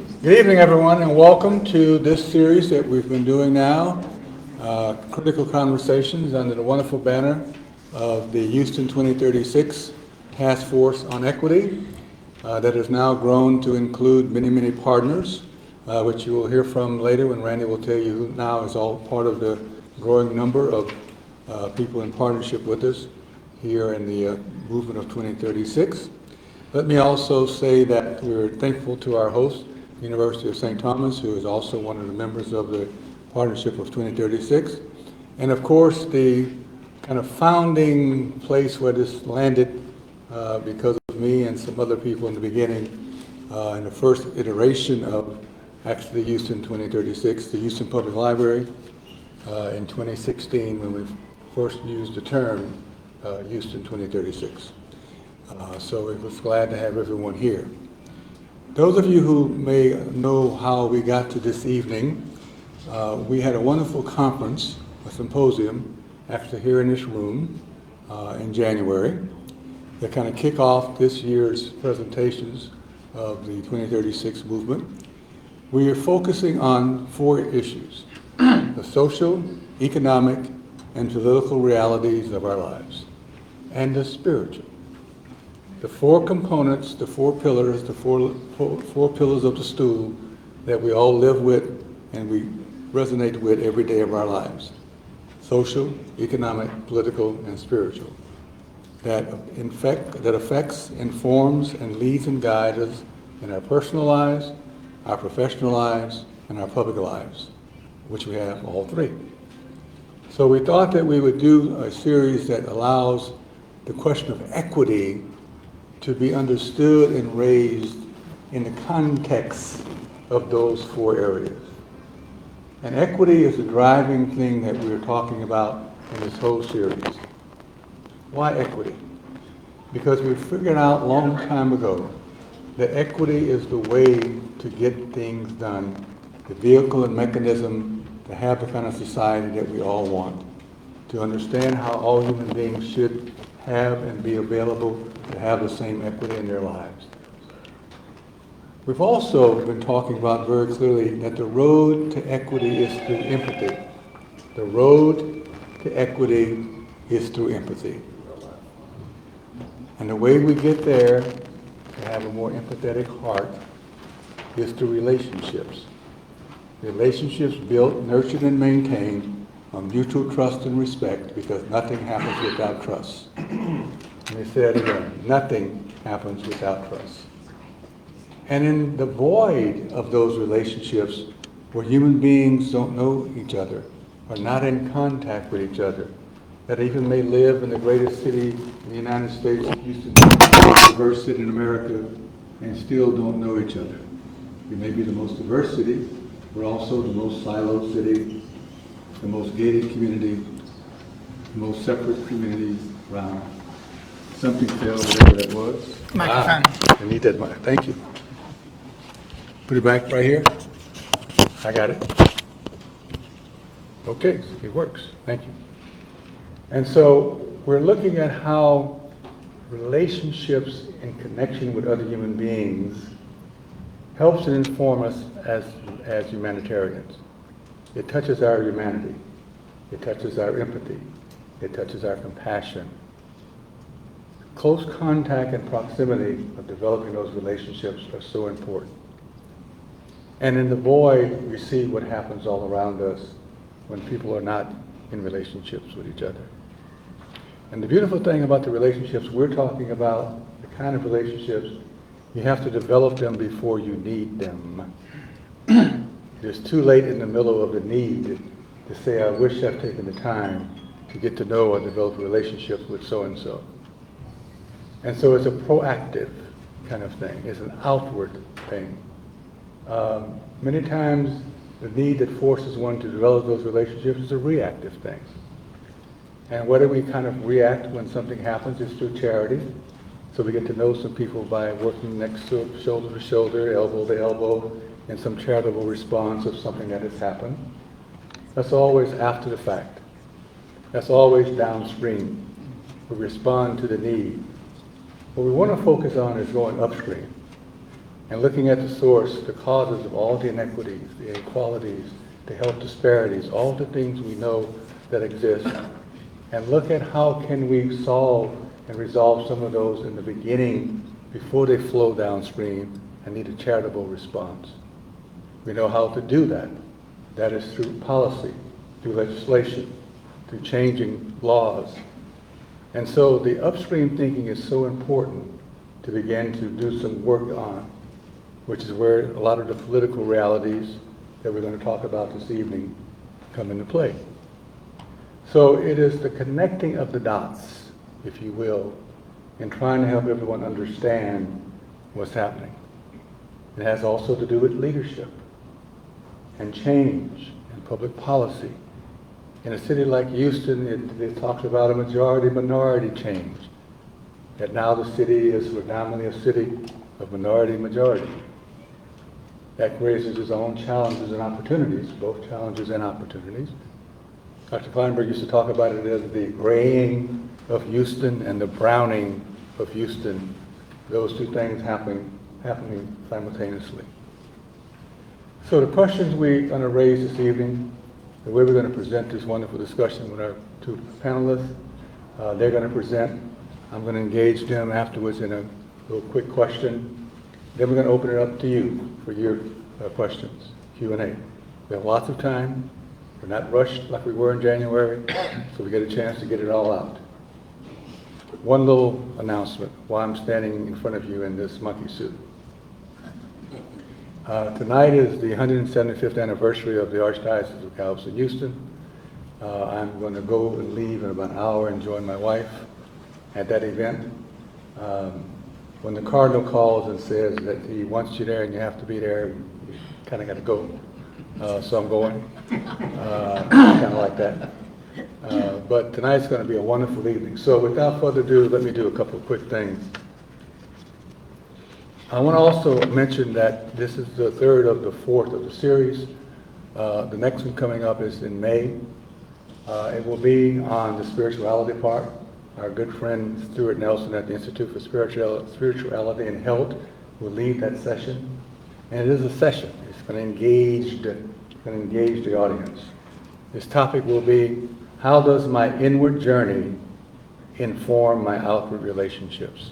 Good evening, everyone, and welcome to this series that we've been doing now, Critical Conversations under the wonderful banner of the Houston 2036 Task Force on Equity that has now grown to include many, many partners, which you will hear from later when Randy will tell you who now is all part of the growing number of people in partnership with us here in the movement of 2036. Let me also say that we're thankful to our host, University of St. Thomas, who is also one of the members of the Partnership of 2036. And of course, the kind of founding place where this landed because of me and some other people in the beginning, in the first iteration of actually Houston 2036, the Houston Public Library, in 2016 when we first used the term Houston 2036. So it was glad to have everyone here. Those of you who may know how we got to this evening, we had a wonderful conference, a symposium, actually here in this room in January, that kind of kick off this year's presentations of the 2036 movement. We are focusing on four issues: the social, economic, and political realities of our lives, and the spiritual. The four components, the four pillars, the four pillars of the stool that we all live with and we resonate with every day of our lives: social, economic, political, and spiritual. That affects, informs, and leads and guides us in our personal lives, our professional lives, and our public lives, which we have all three. So we thought that we would do a series that allows the question of equity to be understood and raised in the context of those four areas. And equity is the driving thing that we're talking about in this whole series. Why equity? Because we figured out a long time ago that equity is the way to get things done, the vehicle and mechanism to have the kind of society that we all want, to understand how all human beings should have and be available to have the same equity in their lives. We've also been talking about very clearly that the road to equity is through empathy. The road to equity is through empathy. And the way we get there, to have a more empathetic heart, is through relationships. Relationships built, nurtured, and maintained on mutual trust and respect, because nothing happens without trust. Let me say it again. Nothing happens without trust. And in the void of those relationships, where human beings don't know each other, are not in contact with each other, that even may live in the greatest city in the United States, Houston, the most diverse city in America, and still don't know each other. We may be the most diverse city, we're also the most siloed city, the most gated community, the most separate communities around. Something fell, whatever that was. Microphone. I need that mic. Thank you. Put it back right here. I got it. Okay, it works. Thank you. And so we're looking at how relationships in connection with other human beings helps and inform us as humanitarians. It touches our humanity. It touches our empathy. It touches our compassion. Close contact and proximity of developing those relationships are so important. And in the void, we see what happens all around us when people are not in relationships with each other. And the beautiful thing about the relationships we're talking about, the kind of relationships, you have to develop them before you need them. It's too late in the middle of the need to say, I wish I'd taken the time to get to know or develop relationships with so-and-so. And so it's a proactive kind of thing. It's an outward thing. Many times, the need that forces one to develop those relationships is a reactive thing. And whether we kind of react when something happens is through charity. So we get to know some people by working next to shoulder, elbow to elbow, in some charitable response of something that has happened. That's always after the fact. That's always downstream. We respond to the need. What we want to focus on is going upstream. and looking at the source, the causes of all the inequities, the inequalities, the health disparities, all the things we know that exist, and look at how can we solve and resolve some of those in the beginning before they flow downstream and need a charitable response. We know how to do that. That is through policy, through legislation, through changing laws. And so the upstream thinking is so important to begin to do some work on, which is where a lot of the political realities that we're going to talk about this evening come into play. So it is the connecting of the dots, if you will, and trying to help everyone understand what's happening. It has also to do with leadership and change and public policy. In a city like Houston, it talks about a majority-minority change, that now the city is predominantly a city of minority-majority. That raises its own challenges and opportunities, both challenges and opportunities. Dr. Feinberg used to talk about it as the graying of Houston and the browning of Houston, those two things happening simultaneously. So the questions we're going to raise this evening, the way we're going to present this wonderful discussion with our two panelists, they're going to present. I'm going to engage them afterwards in a little quick question. Then we're going to open it up to you for your questions, Q&A. We have lots of time. We're not rushed like we were in January, so we get a chance to get it all out. One little announcement while I'm standing in front of you in this monkey suit. Tonight is the 175th anniversary of the Archdiocese of Galveston-Houston. I'm going to go and leave in about an hour and join my wife at that event. When the Cardinal calls and says that he wants you there and you have to be there, you kind of got to go. So I'm going, kind of like that. But tonight's going to be a wonderful evening. So without further ado, let me do a couple of quick things. I want to also mention that this is the third of the fourth of the series. The next one coming up is in May. It will be on the spirituality part. Our good friend Stuart Nelson at the Institute for Spirituality and Health will lead that session. And it is a session. It's going to engage the audience. This topic will be, how does my inward journey inform my outward relationships?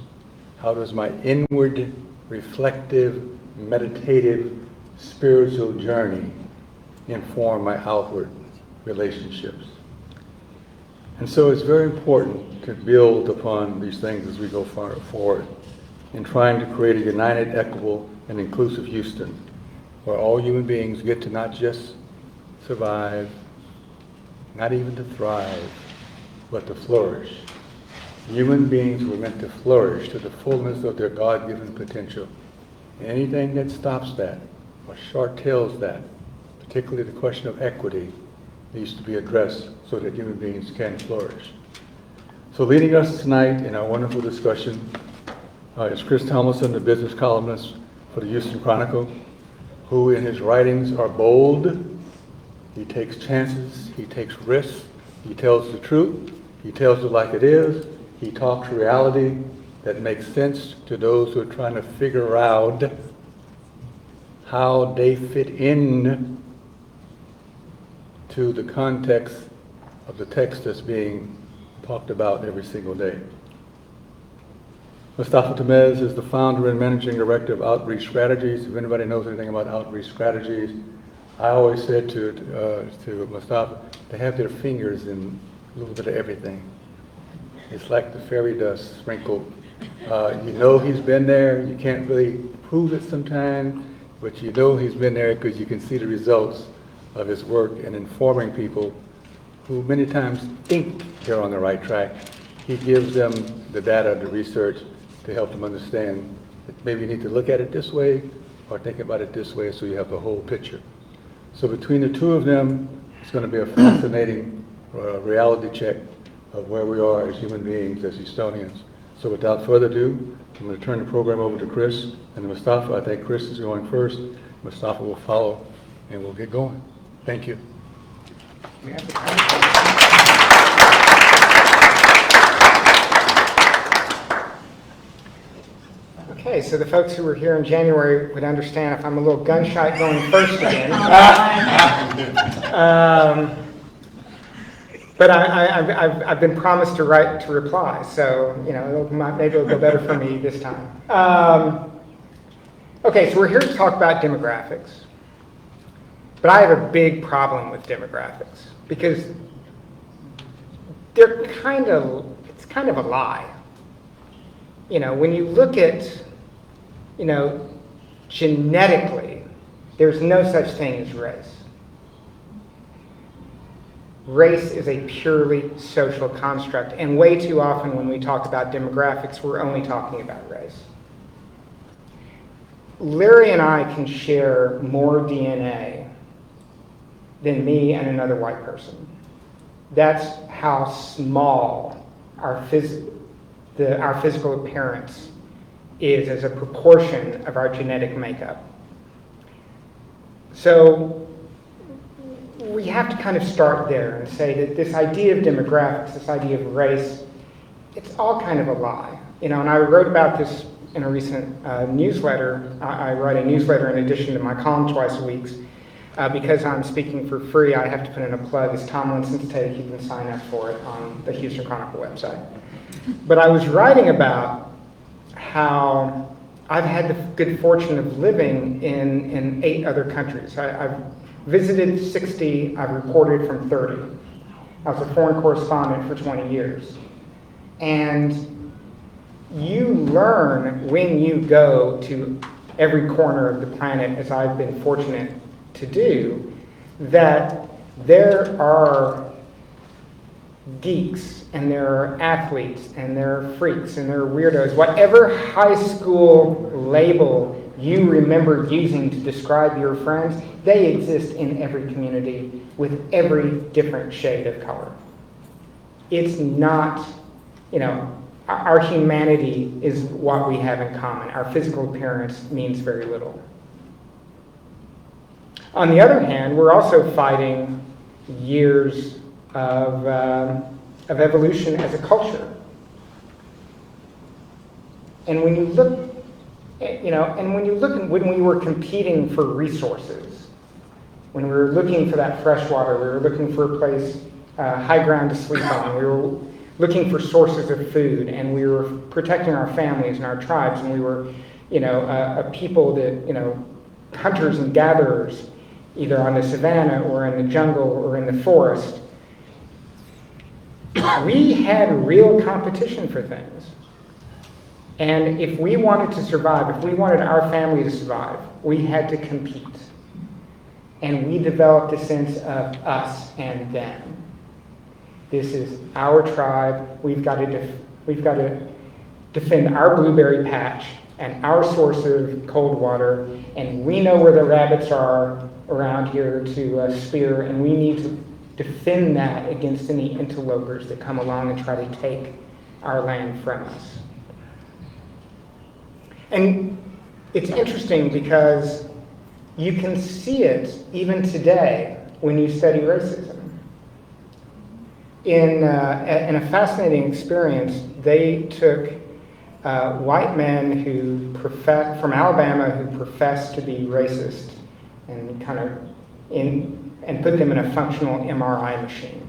How does my inward, reflective, meditative, spiritual journey inform my outward relationships? And so it's very important to build upon these things as we go forward in trying to create a united, equitable, and inclusive Houston, where all human beings get to not just survive, not even to thrive, but to flourish. Human beings were meant to flourish to the fullness of their God-given potential. Anything that stops that, or short-tails that, particularly the question of equity, needs to be addressed so that human beings can flourish. So leading us tonight in our wonderful discussion is Chris Tomlinson, the business columnist for the Houston Chronicle, who in his writings are bold. He takes chances, he takes risks, he tells the truth, he tells it like it is, he talks reality that makes sense to those who are trying to figure out how they fit in to the context of the text that's being talked about every single day. Mustafa Tamez is the founder and managing director of Outreach Strategies. If anybody knows anything about Outreach Strategies, I always said to Mustafa, they have their fingers in a little bit of everything. It's like the fairy dust sprinkled. You know he's been there. You can't really prove it sometimes, but you know he's been there because you can see the results of his work in informing people who many times think they're on the right track. He gives them the data, the research, to help them understand that maybe you need to look at it this way or think about it this way so you have the whole picture. So between the two of them, it's going to be a fascinating reality check of where we are as human beings, as Houstonians. So without further ado, I'm going to turn the program over to Chris and Mustafa. I think Chris is going first. Mustafa will follow, and we'll get going. Thank you. Okay. Okay, so the folks who were here in January would understand if I'm a little gun-shy going first again. But I've been promised to reply, so maybe it'll go better for me this time. Okay, so we're here to talk about demographics, but I have a big problem with demographics because it's kind of a lie. When you look at, genetically, there's no such thing as race. Race is a purely social construct, and way too often when we talk about demographics, we're only talking about race. Larry and I can share more DNA than me and another white person. That's how small our physical appearance is as a proportion of our genetic makeup. So we have to kind of start there and say that this idea of demographics, this idea of race, it's all kind of a lie. And I wrote about this in a recent newsletter. I write a newsletter in addition to my column twice a week. Because I'm speaking for free, I have to put in a plug. As Tom Winston's take, you can sign up for it on the Houston Chronicle website. But I was writing about how I've had the good fortune of living in 8 other countries. I've visited 60, I've reported from 30. I was a foreign correspondent for 20 years. And you learn when you go to every corner of the planet, as I've been fortunate to do, that there are geeks and there are athletes and there are freaks and there are weirdos. Whatever high school label you remember using to describe your friends, they exist in every community with every different shade of color. It's not, our humanity is what we have in common. Our physical appearance means very little. On the other hand, we're also fighting years of evolution as a culture. And when you look, when we were competing for resources, when we were looking for that fresh water, we were looking for a place, high ground to sleep on, we were looking for sources of food, and we were protecting our families and our tribes, and we were, a people that, hunters and gatherers, either on the savannah or in the jungle or in the forest. We had real competition for things. And if we wanted to survive, if we wanted our family to survive, we had to compete. And we developed a sense of us and them. This is our tribe. We've got to defend our blueberry patch and our source of cold water, and we know where the rabbits are around here to spear, and we need to defend that against any interlopers that come along and try to take our land from us. And it's interesting because you can see it even today when you study racism. In a fascinating experience, they took white men from Alabama who professed to be racist and and put them in a functional MRI machine.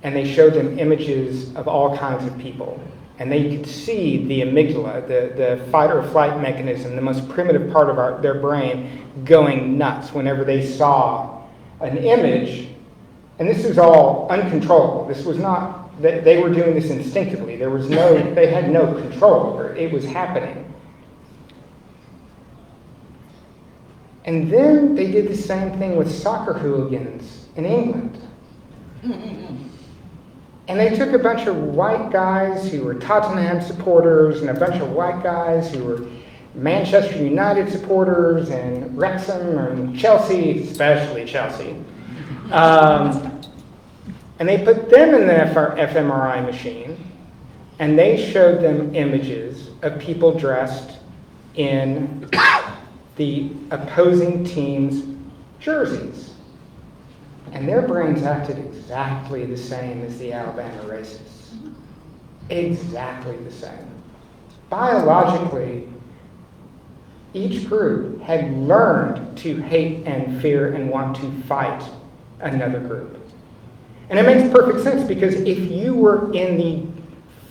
And they showed them images of all kinds of people. And they could see the amygdala, the fight or flight mechanism, the most primitive part of their brain, going nuts whenever they saw an image. And this was all uncontrollable. This was not that they were doing this instinctively. They had no control over it. It was happening. And then they did the same thing with soccer hooligans in England. And they took a bunch of white guys who were Tottenham supporters and a bunch of white guys who were Manchester United supporters and Wrexham and Chelsea, especially Chelsea. And they put them in the fMRI machine, and they showed them images of people dressed in the opposing team's jerseys. And their brains acted exactly the same as the Alabama racists. Exactly the same. biologically, each group had learned to hate and fear and want to fight another group. And it makes perfect sense, because if you were in the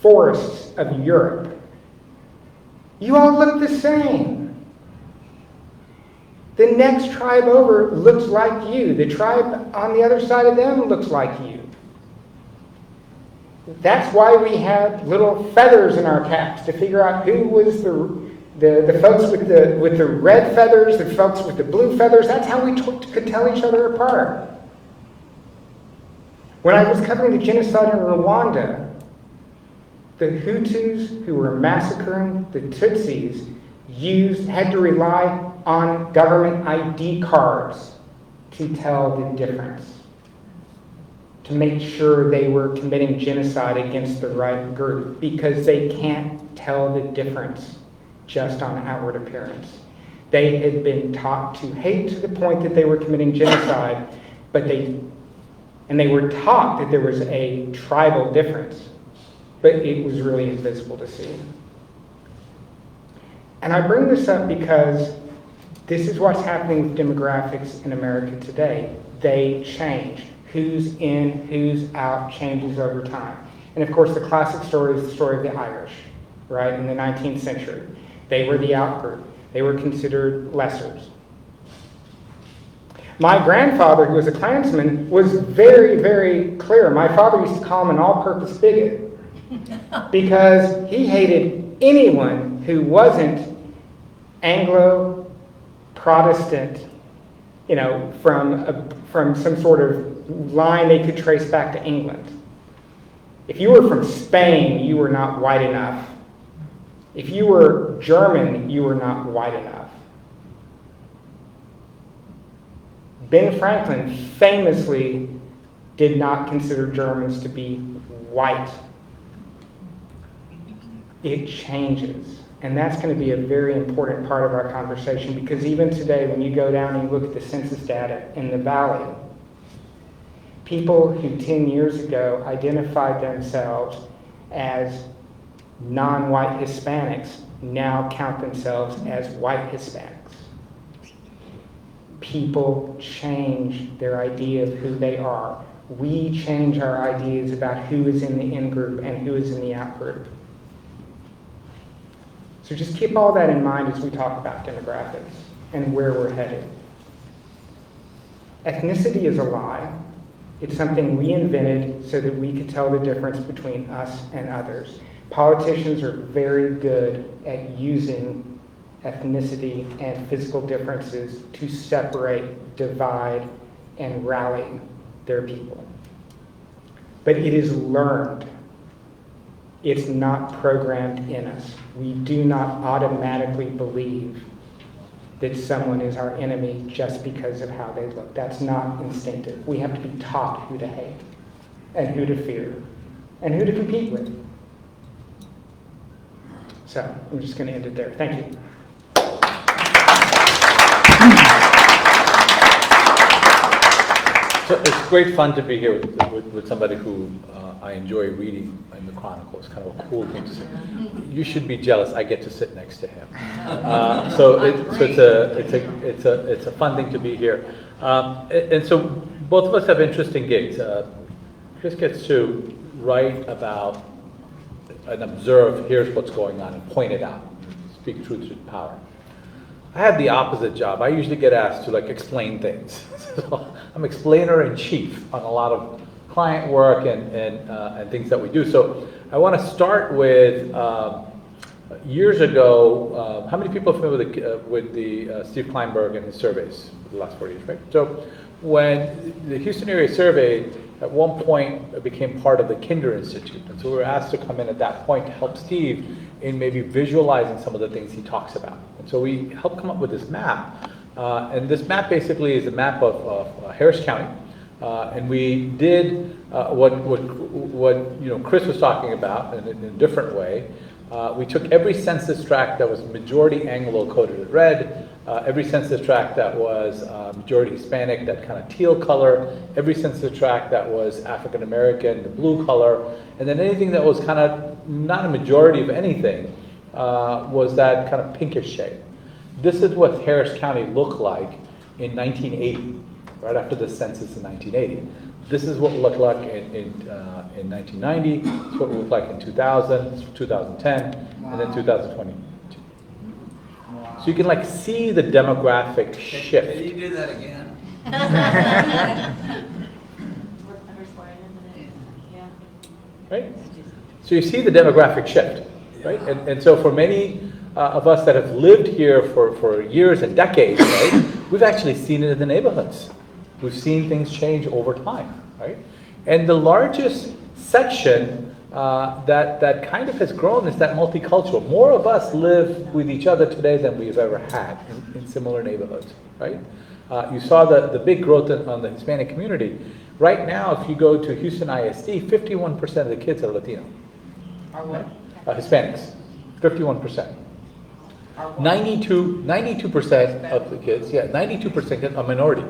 forests of Europe, you all look the same. The next tribe over looks like you. The tribe on the other side of them looks like you. That's why we had little feathers in our caps to figure out who was the folks with the red feathers, the folks with the blue feathers. That's how we could tell each other apart. When I was covering the genocide in Rwanda, the Hutus who were massacring the Tutsis had to rely on government ID cards to tell the difference, to make sure they were committing genocide against the right group, because they can't tell the difference just on outward appearance. They had been taught to hate to the point that they were committing genocide, and they were taught that there was a tribal difference, but it was really invisible to see. And I bring this up because this is what's happening with demographics in America today. They change. Who's in, who's out changes over time. And of course, the classic story is the story of the Irish, right, in the 19th century. They were the out group. They were considered lessers. My grandfather, who was a Klansman, was very, very clear. My father used to call him an all-purpose bigot because he hated anyone who wasn't Anglo, Protestant, from some sort of line they could trace back to England. If you were from Spain, you were not white enough. If you were German, you were not white enough. Ben Franklin famously did not consider Germans to be white. It changes. And that's going to be a very important part of our conversation, because even today, when you go down and you look at the census data in the Valley, people who 10 years ago identified themselves as non-white Hispanics now count themselves as white Hispanics. People change their idea of who they are. We change our ideas about who is in the in-group and who is in the out-group. So just keep all that in mind as we talk about demographics and where we're headed. Ethnicity is a lie. It's something we invented so that we could tell the difference between us and others. Politicians are very good at using ethnicity and physical differences to separate, divide, and rally their people. But it is learned. It's not programmed in us. We do not automatically believe that someone is our enemy just because of how they look. That's not instinctive. We have to be taught who to hate and who to fear and who to compete with. So I'm just going to end it there. Thank you. So it's great fun to be here with somebody who I enjoy reading in the Chronicles. Kind of a cool thing to say. You should be jealous. I get to sit next to him. So it's a fun thing to be here. And so both of us have interesting gigs. Chris gets to write about and observe, here's what's going on, and point it out, speak truth to power. I have the opposite job. I usually get asked to explain things. So I'm explainer in chief on a lot of client work and things that we do. So I want to start with years ago. How many people are familiar with the Steve Kleinberg and his surveys for the last 4 years, right? So when the Houston area survey at one point became part of the Kinder Institute, and so we were asked to come in at that point to help Steve in maybe visualizing some of the things he talks about. And so we helped come up with this map, and this map basically is a map of Harris County, and we did what Chris was talking about in a different way. We took every census tract that was majority Anglo coded in red, every census tract that was majority Hispanic, that kind of teal color, every census tract that was African American, the blue color, and then anything that was kind of not a majority of anything, was that kind of pinkish shade. This is what Harris County looked like in 1980, right after the census in 1980. This is what it looked like in 1990. This is what it looked like in 2000, 2010, and then 2020. So you can like see the demographic shift. Can you do that again? Right? So you see the demographic shift, right? And so for many of us that have lived here for years and decades, right, we've actually seen it in the neighborhoods. We've seen things change over time, right? And the largest section that kind of has grown is that multicultural. More of us live with each other today than we've ever had in similar neighborhoods, right? You saw the big growth on the Hispanic community. Right now, if you go to Houston ISD, 51% of the kids are Latino. Are what? Hispanics, 51%. 92% of the kids, 92% are minority,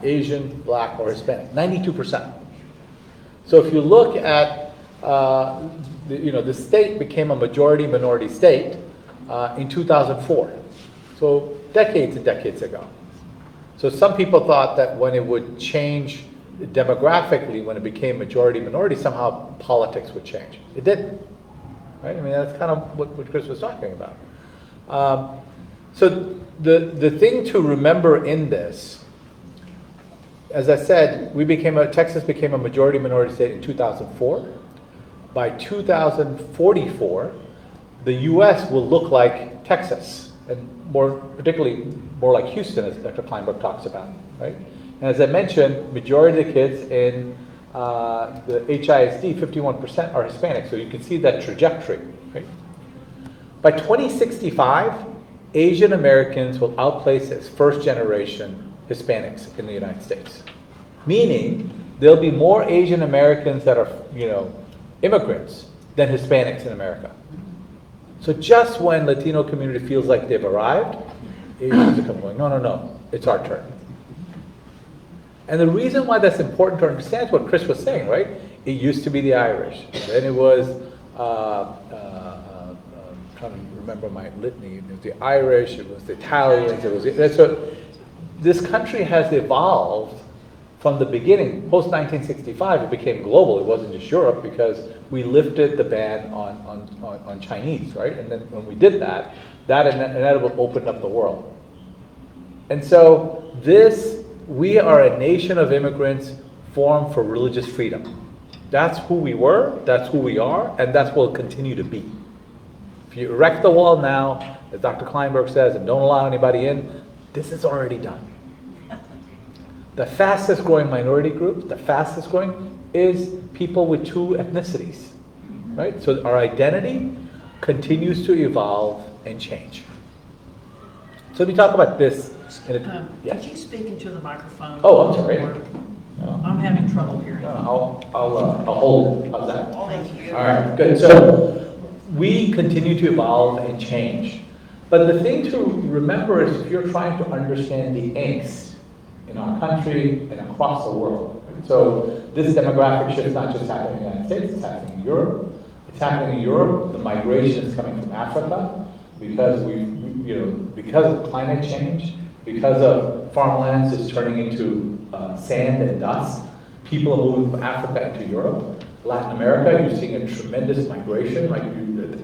Asian, Black, or Hispanic. 92%. So if you look at, the state became a majority minority state in 2004. So decades and decades ago. So some people thought that when it would change demographically, when it became majority minority, somehow politics would change. It didn't. Right? I mean, that's kind of what Chris was talking about. So the thing to remember in this, as I said, Texas became a majority minority state in 2004. By 2044, the U.S. will look like Texas, and particularly more like Houston, as Dr. Kleinberg talks about, right? And as I mentioned, majority of the kids in the HISD, 51% are Hispanic, so you can see that trajectory, right? By 2065, Asian Americans will outplace as first generation Hispanics in the United States. Meaning, there'll be more Asian Americans that are, immigrants than Hispanics in America. So just when Latino community feels like they've arrived, Asians are going, no, it's our turn. And the reason why that's important to understand is what Chris was saying, right? It used to be the Irish. Then it was, trying to remember my litany, it was the Irish, it was the Italians, so this country has evolved from the beginning. Post 1965, it became global. It wasn't just Europe because we lifted the ban on Chinese, right? And then when we did that inevitably opened up the world. And so we are a nation of immigrants formed for religious freedom. That's who we were, that's who we are, and that's what we'll continue to be. If you erect the wall now, as Dr. Kleinberg says, and don't allow anybody in, this is already done. The fastest growing minority group, is people with two ethnicities, right? So our identity continues to evolve and change. So let me talk about this. Could you speak into the microphone? Oh, I'm sorry. I'm having trouble hearing. I'll hold it. How's that? Thank you. All right, good. So we continue to evolve and change. But the thing to remember is if you're trying to understand the angst in our country and across the world. So this demographic shift is not just happening in the United States, it's happening in Europe. It's happening in Europe. The migration is coming from Africa because because of climate change, because of farmlands is turning into sand and dust. People are moving from Africa into Europe. Latin America, you're seeing a tremendous migration. Like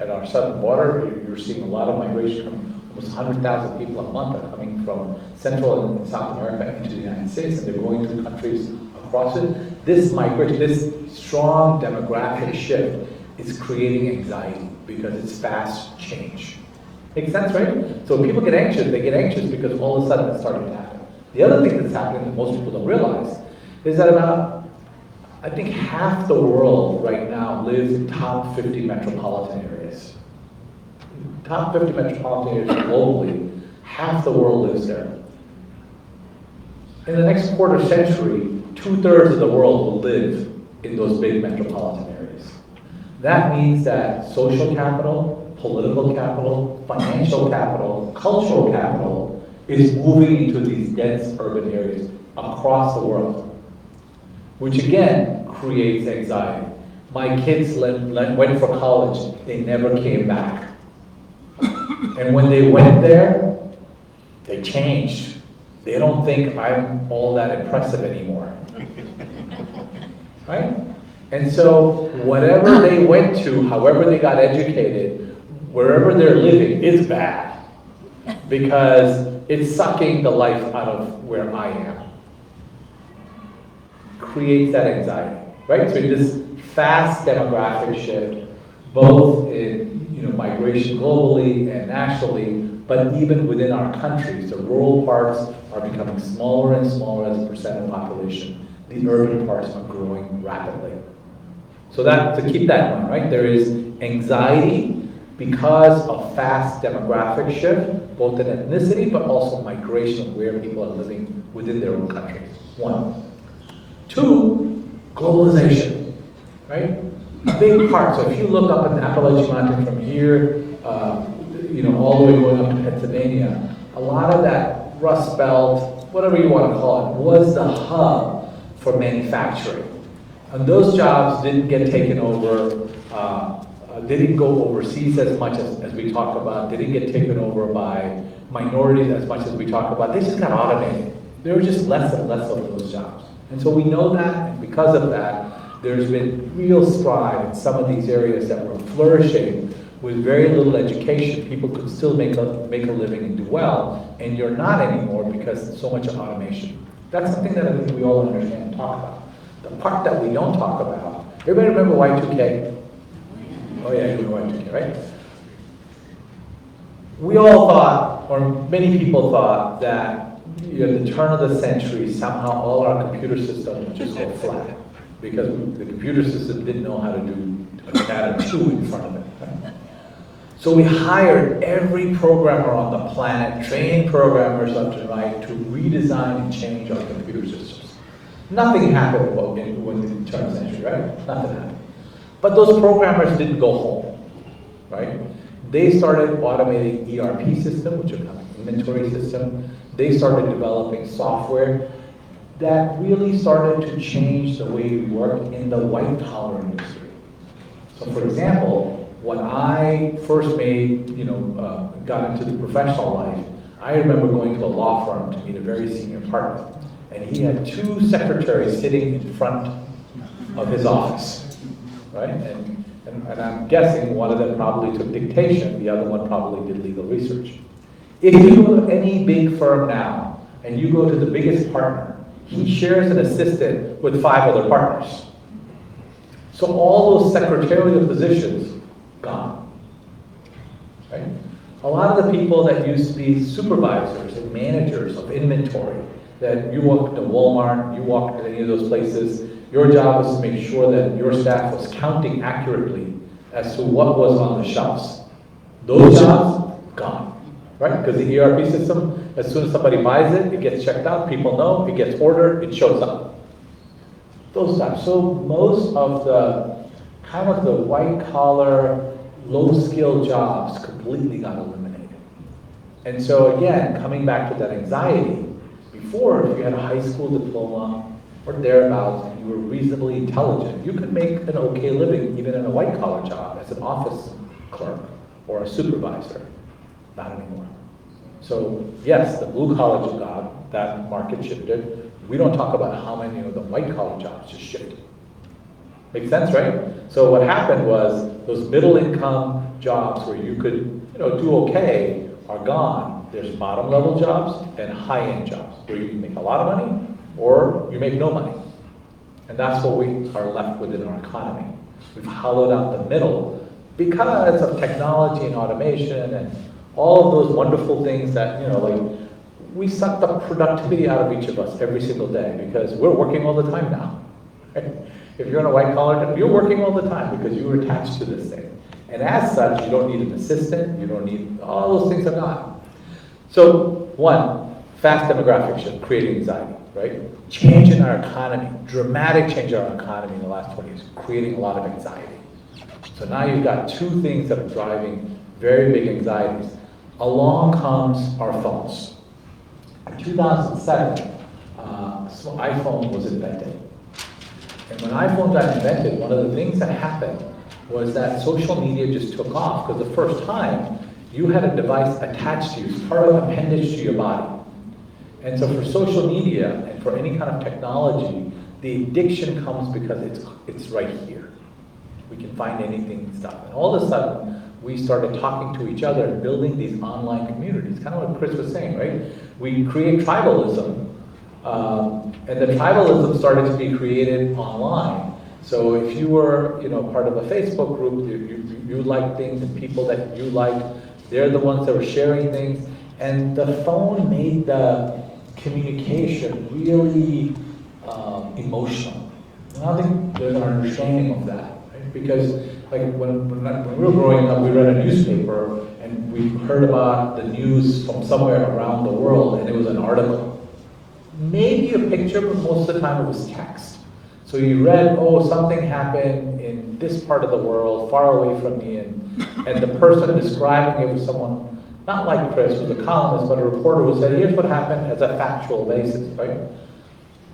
at our southern border, you're seeing a lot of migration from almost 100,000 people a month are coming from Central and South America into the United States, and they're going to countries across it. This migration, this strong demographic shift is creating anxiety because it's fast change. Makes sense, right? So when people get anxious, they get anxious because all of a sudden it's starting to happen. The other thing that's happening that most people don't realize is that about, I think half the world right now lives in top 50 metropolitan areas. Top 50 metropolitan areas globally, half the world lives there. In the next quarter century, 2/3 of the world will live in those big metropolitan areas. That means that social capital, political capital, financial capital, cultural capital is moving into these dense urban areas across the world, which again creates anxiety. My kids went for college, they never came back. And when they went there, they changed. They don't think I'm all that impressive anymore. Right? And so whatever they went to, however they got educated, wherever they're living is bad. Because it's sucking the life out of where I am. Creates that anxiety, right? So this fast demographic shift, both in migration globally and nationally, but even within our countries, the rural parts are becoming smaller and smaller as a percent of the population. The urban parts are growing rapidly. So that, to keep that in mind, right? There is anxiety because of fast demographic shift, both in ethnicity, but also migration of where people are living within their own countries. One. Two, globalization, right? A big part. So if you look up in the Appalachian Mountain from here, all the way going up to Pennsylvania, a lot of that Rust Belt, whatever you want to call it, was the hub for manufacturing. And those jobs didn't get taken over, they didn't go overseas as much as we talk about, they didn't get taken over by minorities as much as we talk about, they just got automated. There were just less and less of those jobs. And so we know that, and because of that, there's been real stride in some of these areas that were flourishing with very little education. People could still make a living and do well, and you're not anymore because so much of automation. That's something that I think we all understand and talk about. The part that we don't talk about, everybody remember Y2K? Oh yeah, you remember Y2K, right? We all thought, or many people thought, that at the turn of the century, somehow all our computer systems would just go flat. Because the computer system didn't know how to do add a 2 in front of it. Right? So we hired every programmer on the planet, trained programmers left and right, to redesign and change our computer systems. Nothing happened when the turn of the century, right? Nothing happened. But those programmers didn't go home, right? They started automating ERP system, which is an inventory system. They started developing software that really started to change the way we work in the white-collar industry. So for example, when I first got into the professional life, I remember going to a law firm to meet a very senior partner, and he had 2 secretaries sitting in front of his office, right? And I'm guessing one of them probably took dictation, the other one probably did legal research. If you go to any big firm now, and you go to the biggest partner, he shares an assistant with 5 other partners. So all those secretarial positions, gone. Right? A lot of the people that used to be supervisors and managers of inventory, that you walked to Walmart, you walked to any of those places, your job was to make sure that your staff was counting accurately as to what was on the shelves. Those jobs, gone. Right? Because the ERP system, as soon as somebody buys it, it gets checked out, people know, it gets ordered, it shows up. Those jobs. So most of the kind of the white-collar, low-skill jobs completely got eliminated. And so again, coming back to that anxiety, before, if you had a high school diploma or thereabouts, and you were reasonably intelligent, you could make an okay living even in a white-collar job as an office clerk or a supervisor. Not anymore. So yes, the blue-collar job, that market shifted. We don't talk about how many of the white-collar jobs just shifted. Makes sense, right? So what happened was those middle-income jobs where you could do okay are gone. There's bottom-level jobs and high-end jobs where you can make a lot of money or you make no money. And that's what we are left with in our economy. We've hollowed out the middle because of technology and automation and all of those wonderful things that, we suck the productivity out of each of us every single day because we're working all the time now. Right? If you're in a white collar, you're working all the time because you were attached to this thing. And as such, you don't need an assistant, you don't need, all those things are gone. So, one, fast demographic shift, creating anxiety, right? Change in our economy, dramatic change in our economy in the last 20 years, creating a lot of anxiety. So now you've got 2 things that are driving very big anxieties. Along comes our phones. In 2007, iPhone was invented. And when iPhone got invented, one of the things that happened was that social media just took off because the first time you had a device attached to you, it's part of an appendage to your body. And so for social media and for any kind of technology, the addiction comes because it's right here. We can find anything and stuff. And all of a sudden, we started talking to each other and building these online communities. Kind of what Chris was saying, right? We create tribalism, and the tribalism started to be created online. So if you were, part of a Facebook group, you liked things, and people that you liked, they're the ones that were sharing things. And the phone made the communication really emotional. And I think there's an understanding of that, right? Because like when we were growing up, we read a newspaper and we heard about the news from somewhere around the world, and it was an article. Maybe a picture, but most of the time it was text. So you read, oh, something happened in this part of the world, far away from me, and the person describing it was someone, not like Chris, who's a columnist, but a reporter who said, here's what happened as a factual basis, right?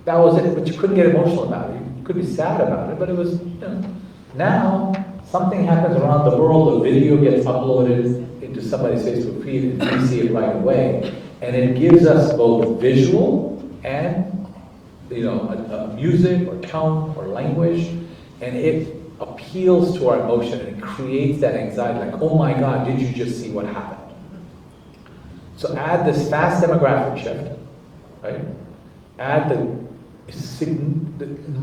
That was it, but you couldn't get emotional about it. You could be sad about it, but it was, now, something happens around the world, a video gets uploaded into somebody's Facebook feed, and we see it right away. And it gives us both visual and, a music or tone or language, and it appeals to our emotion and it creates that anxiety, like, oh my God, did you just see what happened? So add this fast demographic shift, right? Add the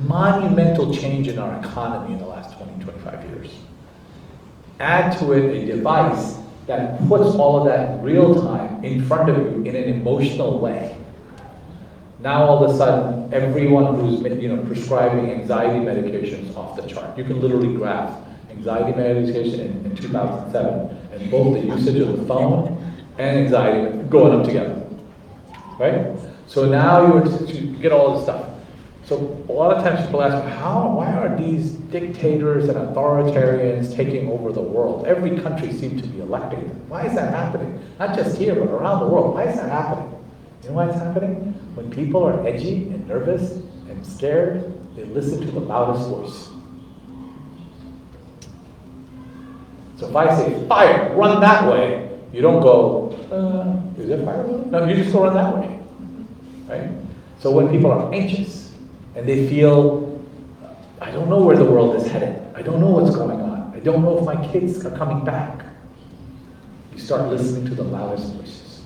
monumental change in our economy in the last 20, 25 years. Add to it a device that puts all of that real time in front of you in an emotional way. Now all of a sudden, everyone who's prescribing anxiety medication is off the chart. You can literally graph anxiety medication in 2007 and both the usage of the phone and anxiety going up together, right? So now you get all this stuff. So a lot of times people ask me, why are these dictators and authoritarians taking over the world? Every country seems to be electing them. Why is that happening? Not just here, but around the world. Why is that happening? You know why it's happening? When people are edgy and nervous and scared, they listen to the loudest voice. So if I say, fire, run that way, you don't go, is it fire? No, you just go run that way, right? So when people are anxious and they feel, I don't know where the world is headed. I don't know what's going on. I don't know if my kids are coming back. You start listening to the loudest voices,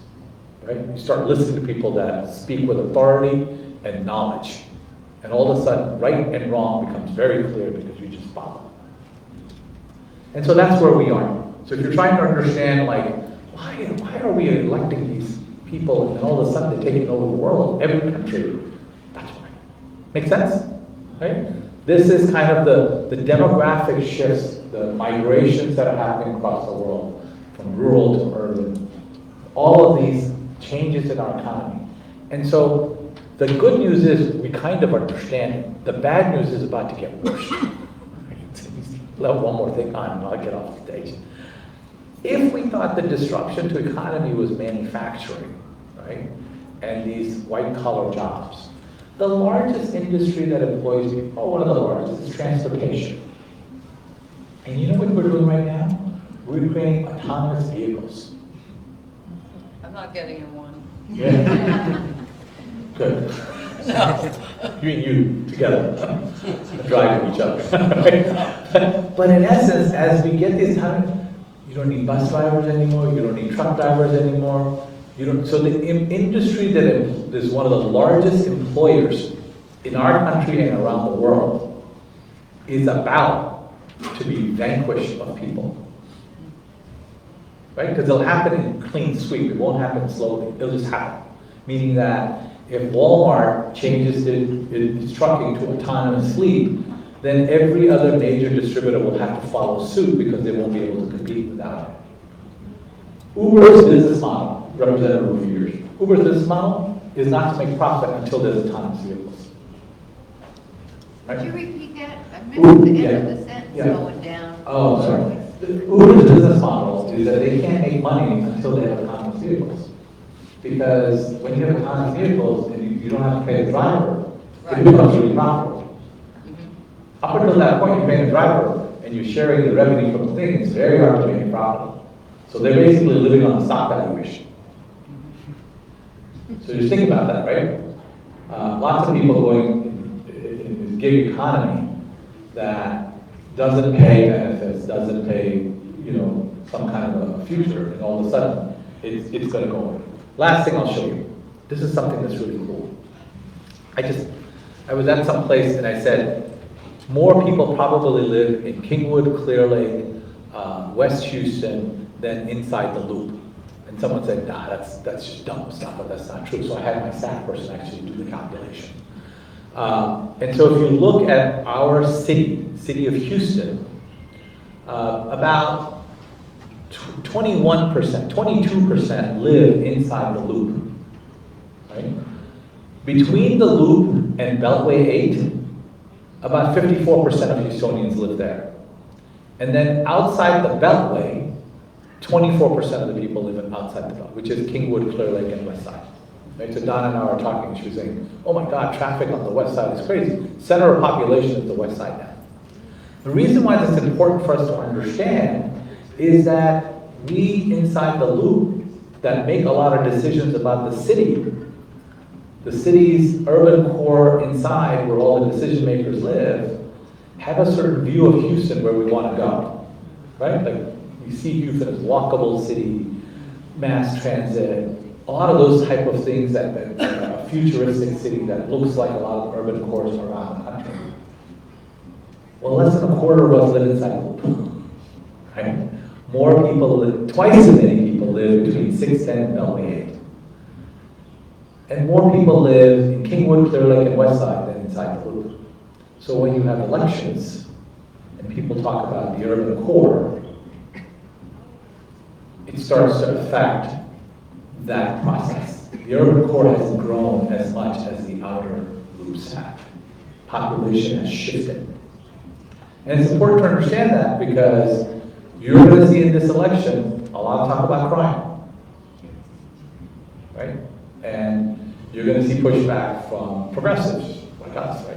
right? You start listening to people that speak with authority and knowledge. And all of a sudden, right and wrong becomes very clear because you just follow. And so that's where we are. So if you're trying to understand, like, why are we electing these people and all of a sudden they're taking over the world, every country? That's why. Make sense? Right? This is kind of the demographic shifts, the migrations that are happening across the world, from rural to urban. All of these changes in our economy. And so the good news is we kind of understand it. The bad news is about to get worse. Let one more thing on and I'll get off the stage. If we thought the disruption to economy was manufacturing, right, and these white-collar jobs, the largest industry that employs people, one of the largest, is transportation. And you know what we're doing right now? We're creating autonomous vehicles. I'm not getting in one. Yeah. Good. No. You and you together, driving each other. But in essence, as we get these time, you don't need bus drivers anymore. You don't need truck drivers anymore. So the industry that is one of the largest employers in our country and around the world is about to be vanquished of people. Right? Because it'll happen in clean sweep. It won't happen slowly. It'll just happen. Meaning that if Walmart changes its trucking to autonomous fleet, then every other major distributor will have to follow suit because they won't be able to compete without it. Uber's business model, represented over years, Uber's business model is not to make profit until there's autonomous vehicles. Right? Could you repeat that? I missed the end of the sentence going down. Oh, sorry. Uber's business model is that they can't make money until they have autonomous vehicles. Because when you have autonomous vehicles and you don't have to pay the driver, it becomes really profitable. Up until that point, you're paying the driver and you're sharing the revenue from the thing, it's very hard to make it profitable. So they're basically living on the stock valuation. So just think about that, right? Lots of people going in this gig economy that doesn't pay benefits, doesn't pay, some kind of a future, and all of a sudden, it's going to go away. Last thing I'll show you. This is something that's really cool. I was at some place and I said, more people probably live in Kingwood, Clear Lake, West Houston than inside the loop. And someone said, nah, that's just dumb stuff, but that's not true. So I had my staff person actually do the calculation. And so if you look at our city of Houston, about 21%, 22% live inside the loop, right? Between the loop and Beltway 8, about 54% of Houstonians live there. And then outside the Beltway, 24% of the people live outside the Beltway, which is Kingwood, Clear Lake, and West Side. Right? So Donna and I were talking, she was saying, oh my God, traffic on the West Side is crazy. Center of population is the West Side now. The reason why that's important for us to understand is that we inside the loop that make a lot of decisions about the city's urban core inside where all the decision makers live, have a certain view of Houston where we want to go, right? Like we see Houston as walkable city, mass transit, a lot of those type of things that a futuristic city that looks like a lot of urban cores around the country. Well, less than a quarter of us live inside the loop, right? More people live, twice as many people live between 610 and Beltway 8. And more people live in Kingwood, Clear Lake, and West Side than inside the loop. So when you have elections and people talk about the urban core, it starts to affect that process. The urban core hasn't grown as much as the outer loops have. Population has shifted. And it's important to understand that because you're going to see in this election a lot of talk about crime, right? And you're going to see pushback from progressives like us, right?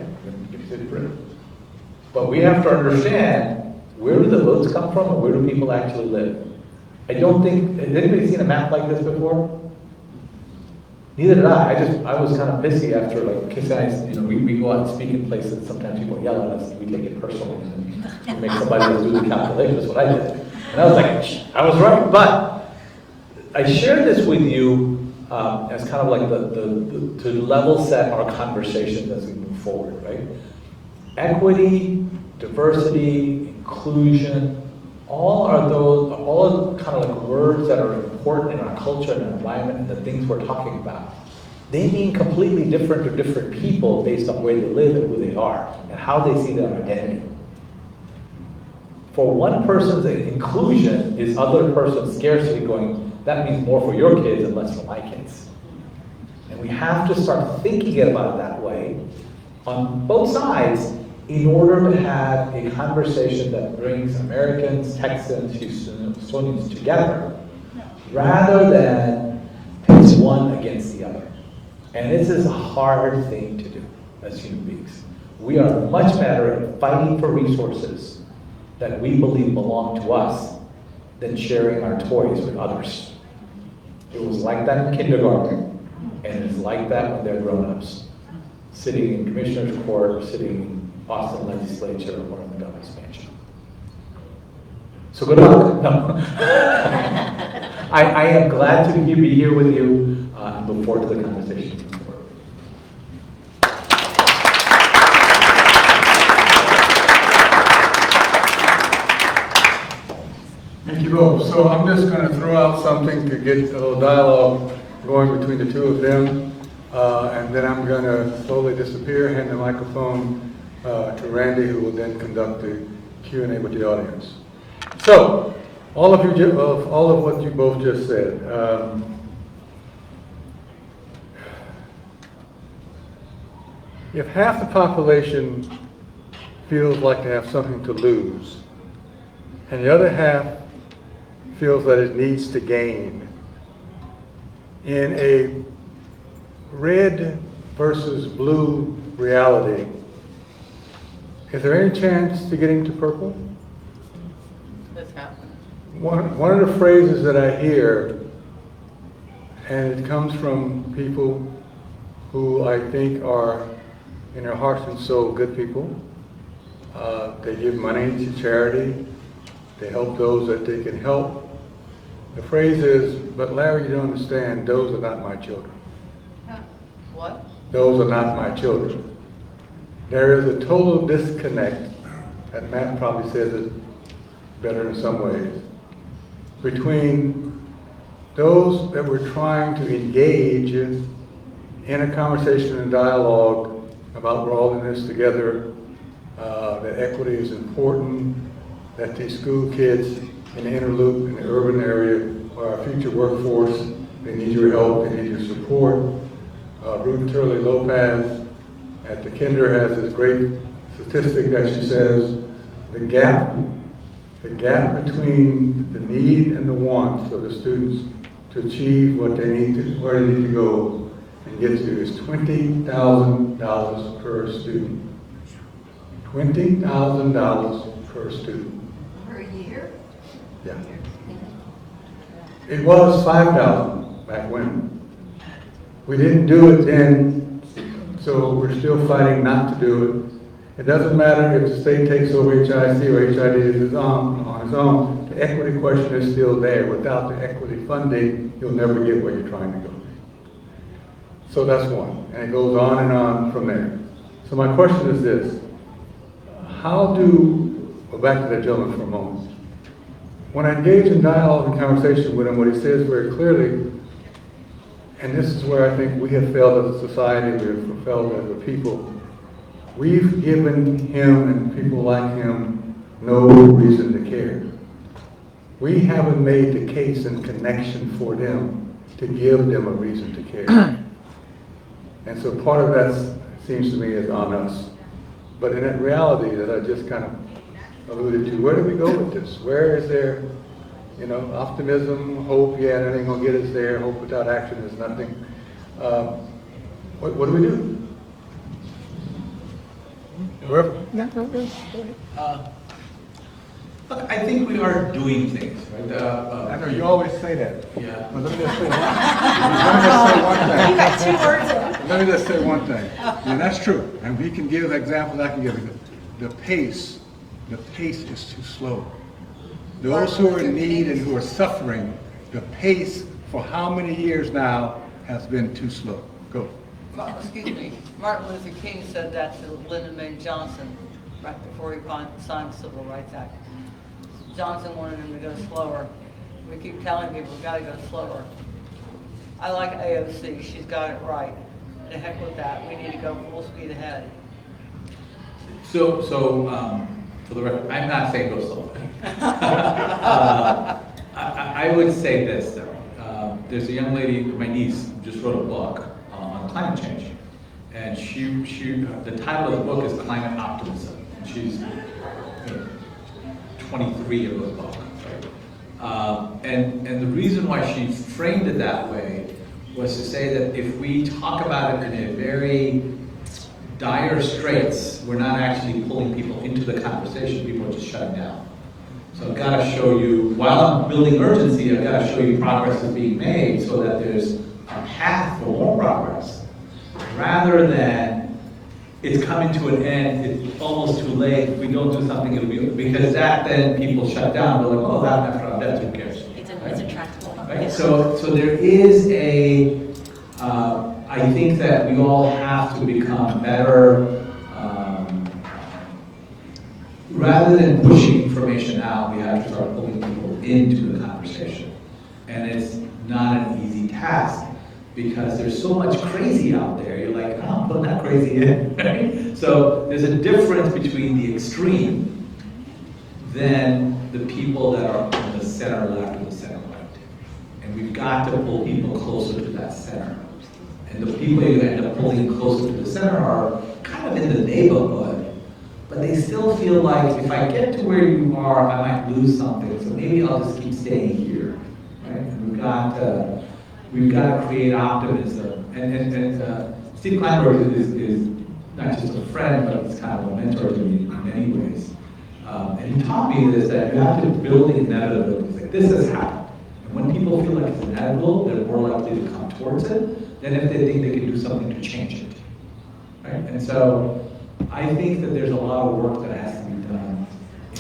But we have to understand, where do the votes come from and where do people actually live? I don't think, has anybody seen a map like this before? Neither did I. I was kind of pissy after, like, Kiss and I, we go out and speak in places and sometimes people yell at us and we take it personally and we make somebody else do the calculation. That's what I did. And I was like, I was right. But I shared this with you as kind of like to level set our conversations as we move forward, right? Equity, diversity, inclusion, all are kind of like words that are important in our culture and our environment and the things we're talking about. They mean completely different to different people based on where they live and who they are and how they see their identity. For one person's inclusion is other person's scarcity going, that means more for your kids and less for my kids. And we have to start thinking about it that way on both sides in order to have a conversation that brings Americans, Texans, Houstonians together, rather than pits one against the other. And this is a hard thing to do as human beings. We are much better at fighting for resources that we believe belong to us than sharing our toys with others. It was like that in kindergarten, and it's like that when they're grown-ups, sitting in commissioner's court, sitting in Boston legislature, or in the governor's mansion. So good luck. No. I am glad to be here with you and look forward to the conversation. Thank you both. So I'm just going to throw out something to get a little dialogue going between the two of them, and then I'm going to slowly disappear, hand the microphone to Randy, who will then conduct the Q&A with the audience. So, all of what you both just said. If half the population feels like they have something to lose, and the other half feels that it needs to gain, in a red versus blue reality, is there any chance to getting to purple? That's happening. one of the phrases that I hear, and it comes from people who I think are, in their hearts and soul, good people. They give money to charity. They help those that they can help. The phrase is, but Larry, you don't understand, those are not my children. What? Those are not my children. There is a total disconnect, and Matt probably says it better in some ways, between those that we're trying to engage in a conversation and dialogue about we're all in this together, that equity is important, that these school kids in the inner loop, in the urban area, are our future workforce. They need your help, they need your support. Ruth Turley Lopez at the Kinder has this great statistic that she says, the gap between the need and the wants of the students to achieve what they need to, where they need to go and get to is $20,000 per student. $20,000 per student. Per year? Yeah. It was 5,000 back when. We didn't do it then, so we're still fighting not to do it. It doesn't matter if the state takes over HIC or HID is on its own. The equity question is still there. Without the equity funding, you'll never get where you're trying to go. So that's one, and it goes on and on from there. So my question is this: go back to that gentleman for a moment. When I engage in dialogue and conversation with him, what he says very clearly, and this is where I think we have failed as a society, we have failed as a people, we've given him and people like him no reason to care. We haven't made the case and connection for them to give them a reason to care. And so part of that seems to me is on us. But in that reality that I just kind of alluded to, where do we go with this? Where is there, optimism, hope? Yeah, that ain't gonna get us there. Hope without action is nothing. What do we do? Whoever. Look, I think we are doing things, right? I know you always say that. Yeah. But let me just say one thing. You got 2 words. Let me just say one thing. And that's true. And we can give examples. I can give the pace is too slow. Those who are in need and who are suffering, the pace for how many years now has been too slow. Go. Excuse me, Martin Luther King said that to Lyndon B. Johnson right before he signed the Civil Rights Act. Johnson wanted him to go slower. We keep telling people we've got to go slower. I like AOC, she's got it right. The heck with that, we need to go full speed ahead. So for the record, I'm not saying go slow. I would say this though. There's a young lady, my niece, who just wrote a book on climate change, and the title of the book is Climate Optimism. And she's 23 of the book, right? And the reason why she framed it that way was to say that if we talk about it in a very dire straits, we're not actually pulling people into the conversation, people are just shutting down. So I've got to show you, while I'm building urgency, I've got to show you progress is being made so that there's a path for more progress, rather than it's coming to an end, it's almost too late, if we don't do something, it'll be, because that then people shut down, they're like, oh, that after I'm dead, who cares? It's intractable. Right? So there is I think that we all have to become better, rather than pushing information out, we have to start pulling people into the conversation. And it's not an easy task, because there's so much crazy out there. You're like, oh, I'm putting that crazy in, right? So there's a difference between the extreme than the people that are on the center left or the center right. And we've got to pull people closer to that center. And the people you end up pulling closer to the center are kind of in the neighborhood, but they still feel like if I get to where you are, I might lose something, so maybe I'll just keep staying here, right? And we've got to create optimism. And Steve Kleinberg is not just a friend, but he's kind of a mentor to me in many ways. And he taught me this, that you have to build the inevitability. this has happened. And when people feel like it's inevitable, they're more likely to come towards it than if they think they can do something to change it. Right? And so I think that there's a lot of work that has to be done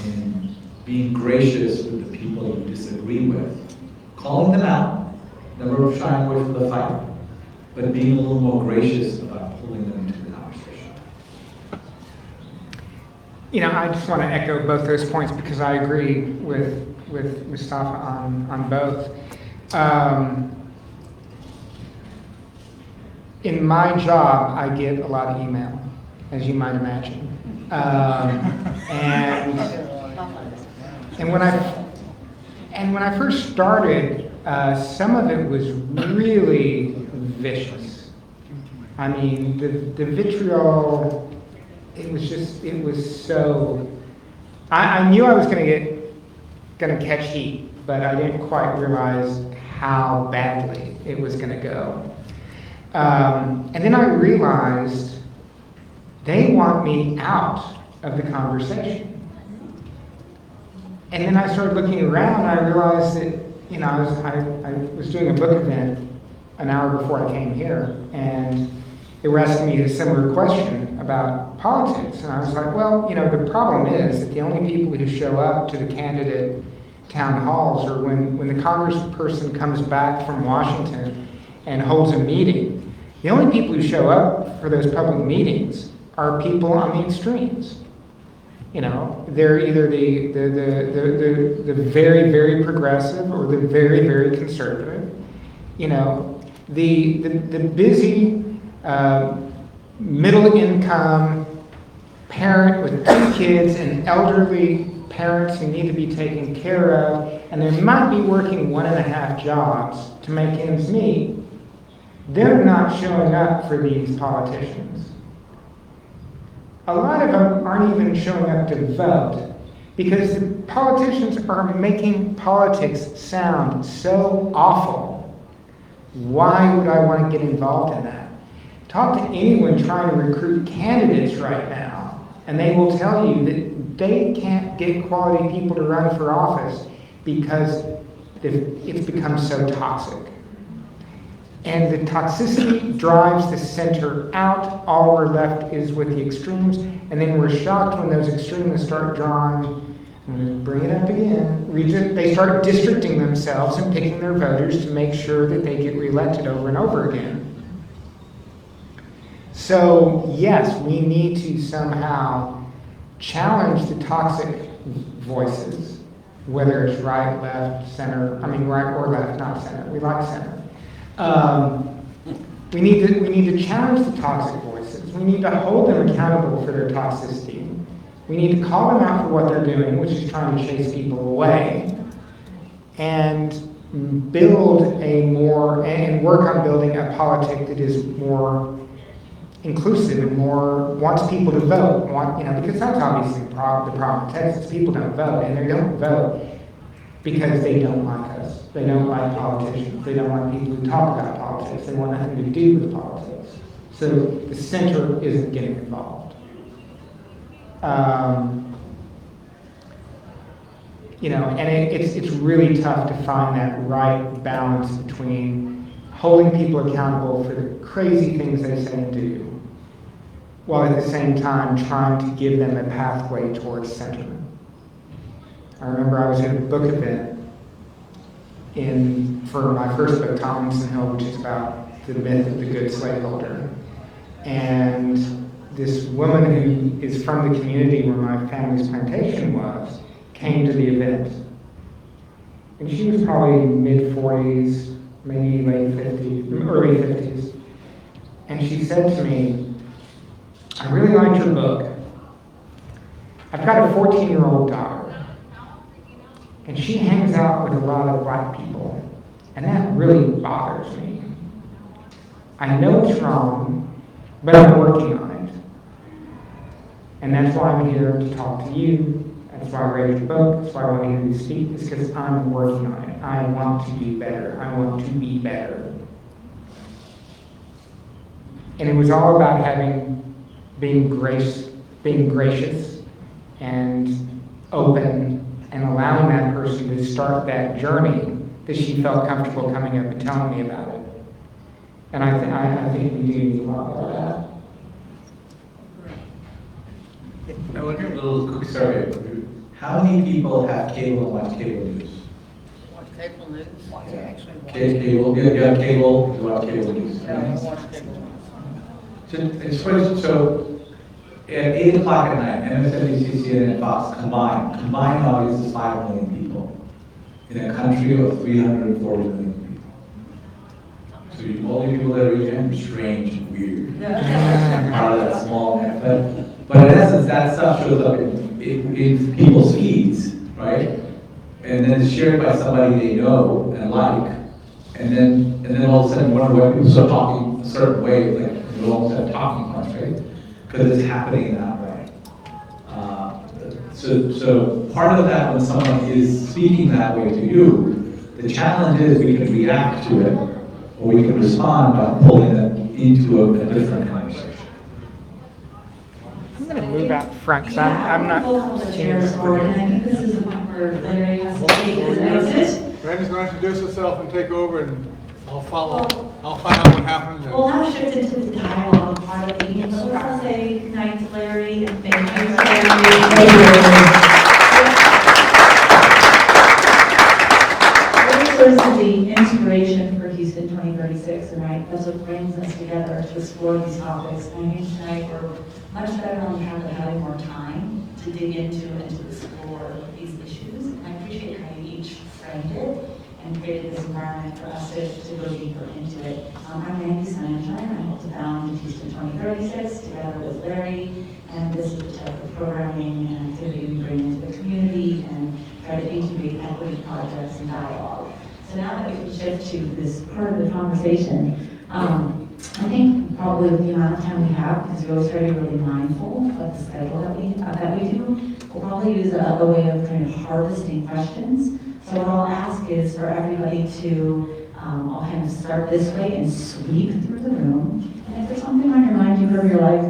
in being gracious with the people you disagree with, calling them out, never shying away from the fight, but being a little more gracious about pulling them into the conversation. I just want to echo both those points because I agree with Mustafa on both. In my job, I get a lot of email, as you might imagine. And when I first started, some of it was really vicious. I mean, the vitriol, it was so. I knew I was gonna catch heat, but I didn't quite realize how badly it was gonna go. And then I realized they want me out of the conversation. And then I started looking around and I realized that, I was doing a book event an hour before I came here, and they were asking me a similar question about politics. And I was like, well, the problem is that the only people who show up to the candidate town halls are when the congressperson comes back from Washington and holds a meeting. The only people who show up for those public meetings are people on the extremes. They're either the very, very progressive or the very, very conservative. The busy middle income parent with 2 kids and elderly parents who need to be taken care of, and they might be working 1.5 jobs to make ends meet. They're not showing up for these politicians. A lot of them aren't even showing up to vote because the politicians are making politics sound so awful. Why would I want to get involved in that? Talk to anyone trying to recruit candidates right now, and they will tell you that they can't get quality people to run for office because it's become so toxic. And the toxicity drives the center out. All we're left is with the extremes. And then we're shocked when those extremists start drawing, I'm going to bring it up again, they start districting themselves and picking their voters to make sure that they get reelected over and over again. So, yes, we need to somehow challenge the toxic voices, whether it's right, left, center, right or left, not center. We like center. We need to challenge the toxic voices. We need to hold them accountable for their toxicity. We need to call them out for what they're doing, which is trying to chase people away, and build and work on building a politic that is more inclusive and more wants people to vote. Because that's obviously the problem in Texas. People don't vote, and they don't vote because they don't like us. They don't like politicians. They don't like people who talk about politics. They want nothing to do with politics. So the center isn't getting involved. And it's really tough to find that right balance between holding people accountable for the crazy things they say and do, while at the same time trying to give them a pathway towards center. I remember I was at a book event for my first book, Tomlinson Hill, which is about the myth of the good slaveholder. And this woman who is from the community where my family's plantation was came to the event. And she was probably mid-40s, maybe late 50s, early 50s. And she said to me, I really liked your book. I've got a 14-year-old daughter. And she hangs out with a lot of black people, and that really bothers me. I know it's wrong, but I'm working on it. And that's why I'm here to talk to you. That's why I read your book. That's why I want to hear you speak. It's because I'm working on it. I want to do better. I want to be better. And it was all about being gracious and open and allowing that person to start that journey that she felt comfortable coming up and telling me about it. And I think we do need more of that. I wonder, a little quick survey. How many people have cable and watch cable news? Watch cable news. Cable, you have cable, you watch cable news. Yeah, I watch cable news. So at 8 o'clock at night, MSNBC, CNN, and Fox combined audience is 5 million people in a country of 340 million people. So all the people that are again strange and weird. Part of that small net. But in essence, that stuff shows up in people's feeds, right? And then it's shared by somebody they know and like. And then all of a sudden, wonder why people start talking a certain way, like you almost have talking points, right? Because it's happening in that way. So part of that, when someone is speaking that way to you, the challenge is we can react to it, or we can respond by pulling them into a different conversation. I'm going to move out front because I'm not. Chairs forward, and I think this is the point where Larry has to take his exit. Randy's going to introduce herself and take over, and I'll follow. I'll find out what happened. We'll now shift into the dialogue part of the meeting. So I'll say good night to Larry and thank you, Larry. Larry serves as the inspiration for Houston 2036, and right, that's what brings us together to explore these topics. And I think tonight we're much better on track of having more time to dig into and to explore these issues. And I appreciate how you each framed it and created this environment for us to go deeper into it. I'm Randy Sunshine. I helped to found Houston 2036 together with Larry, and this is the type of programming and activity we bring into the community and try to incubate equity projects and dialogue. So now that we can shift to this part of the conversation, I think probably with the amount of time we have, because we always try to be really mindful of the schedule that we do, we'll probably use a way of kind of harvesting questions. So what I'll ask is for everybody to, I'll kind of start this way and sweep through the room. And if there's something on your mind you heard, you're like,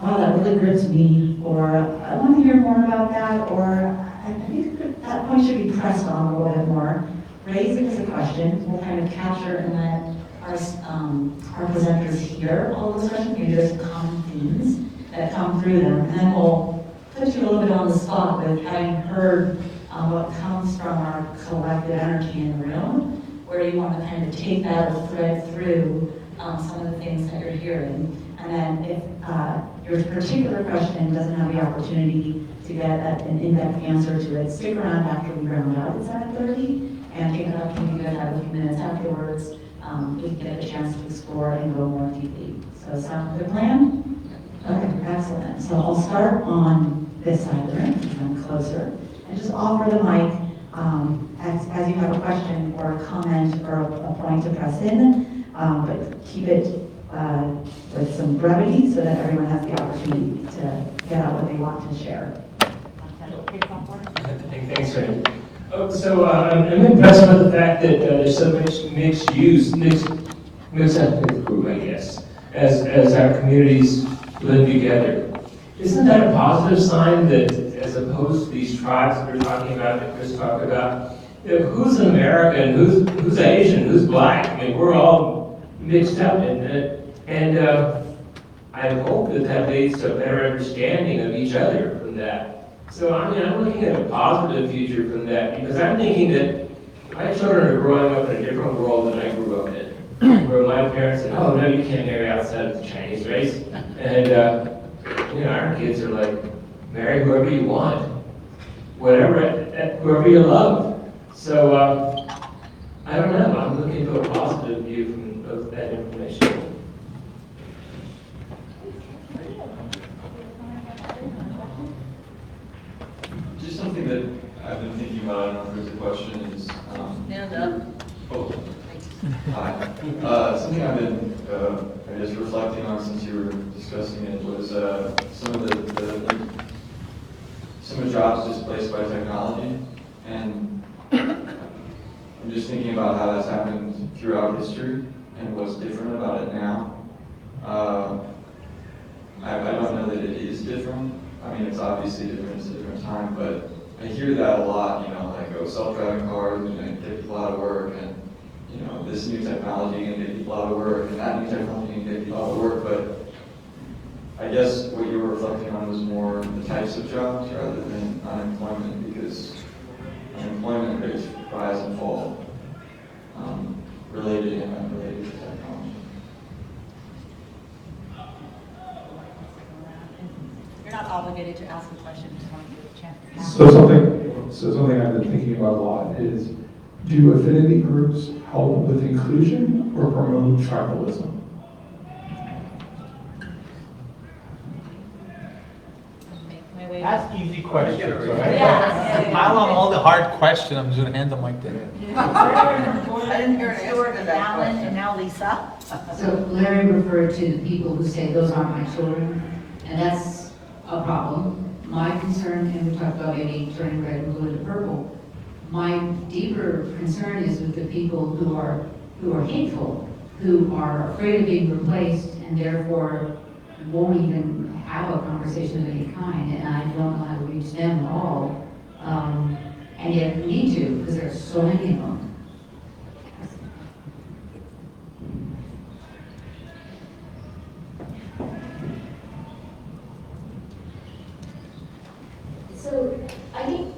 wow, that really grips me, or I want to hear more about that, or I think that point should be pressed on a little bit more. Raise it as a question. We'll kind of capture and let our presenters hear all those questions. Maybe there's some common themes that come through them, and then we'll put you a little bit on the spot with having heard what comes from our collective energy in the room, where you want to kind of take that or thread through some of the things that you're hearing. And then if your particular question doesn't have the opportunity to get an in-depth answer to it, stick around after we round out at 7:30 and take an opportunity to have a few minutes afterwards. We can get a chance to explore and go more deeply. So sound like a plan? Okay, excellent. So I'll start on this side of the room, because I'm closer, and just offer the mic as you have a question or a comment or a point to press in, but keep it with some brevity so that everyone has the opportunity to get out what they want to share. Thanks, Randy. I'm impressed with the fact that there's so much mixed ethnic group, I guess, as our communities live together. Isn't that a positive sign that, as opposed to these tribes that we're talking about, that Chris talked about, who's an American, who's Asian, who's black? I mean, we're all mixed up in it, and I hope that leads to a better understanding of each other from that. So, I mean, I'm looking at a positive future from that, because I'm thinking that my children are growing up in a different world than I grew up in, where my parents said, oh, no, you can't marry outside of the Chinese race. And, our kids are like, marry whoever you want, whoever you love. So, I don't know, I'm looking for a positive view of that information. Just something that I've been thinking about, I don't know if there's a question, is... Stand up. Oh, hi. Something I've been, I guess, reflecting on since you were discussing it was some of jobs displaced by technology. And I'm just thinking about how that's happened throughout history and what's different about it now. I don't know that it is different. I mean, it's obviously different, it's a different time, but I hear that a lot, like, oh, self-driving cars are going to get people out of work, and, this new technology is going to get people out of work, and that new technology is going to get people out of work, but I guess what you were reflecting on was more the types of jobs rather than unemployment, because unemployment rates rise and fall, related and unrelated to technology. You're not obligated to ask a question, just want to give a chance. So something I've been thinking about a lot is, do affinity groups help with inclusion or promote tribalism? That's easy questions, right? Yeah. Pile on all the hard questions, I'm just gonna hand them like that. I didn't hear an answer to that Alan, question. and now Lisa. So Larry referred to the people who say, those aren't my children, and that's a problem. My concern, and we talked about maybe turning red and blue to purple, my deeper concern is with the people who are hateful, who are afraid of being replaced, and therefore won't even have a conversation of any kind, and I don't know how to reach them at all. And yet we need to, because there's so many of them. So I think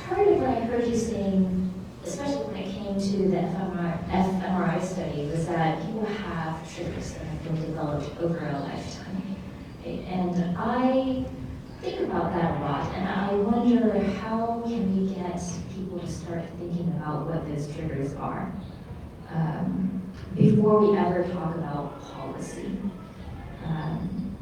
part of what I heard you saying, especially when it came to the fMRI study, was that people have triggers that have been developed over a lifetime. And I think about that a lot, and I wonder, how can we get people to start thinking about what those triggers are before we ever talk about policy?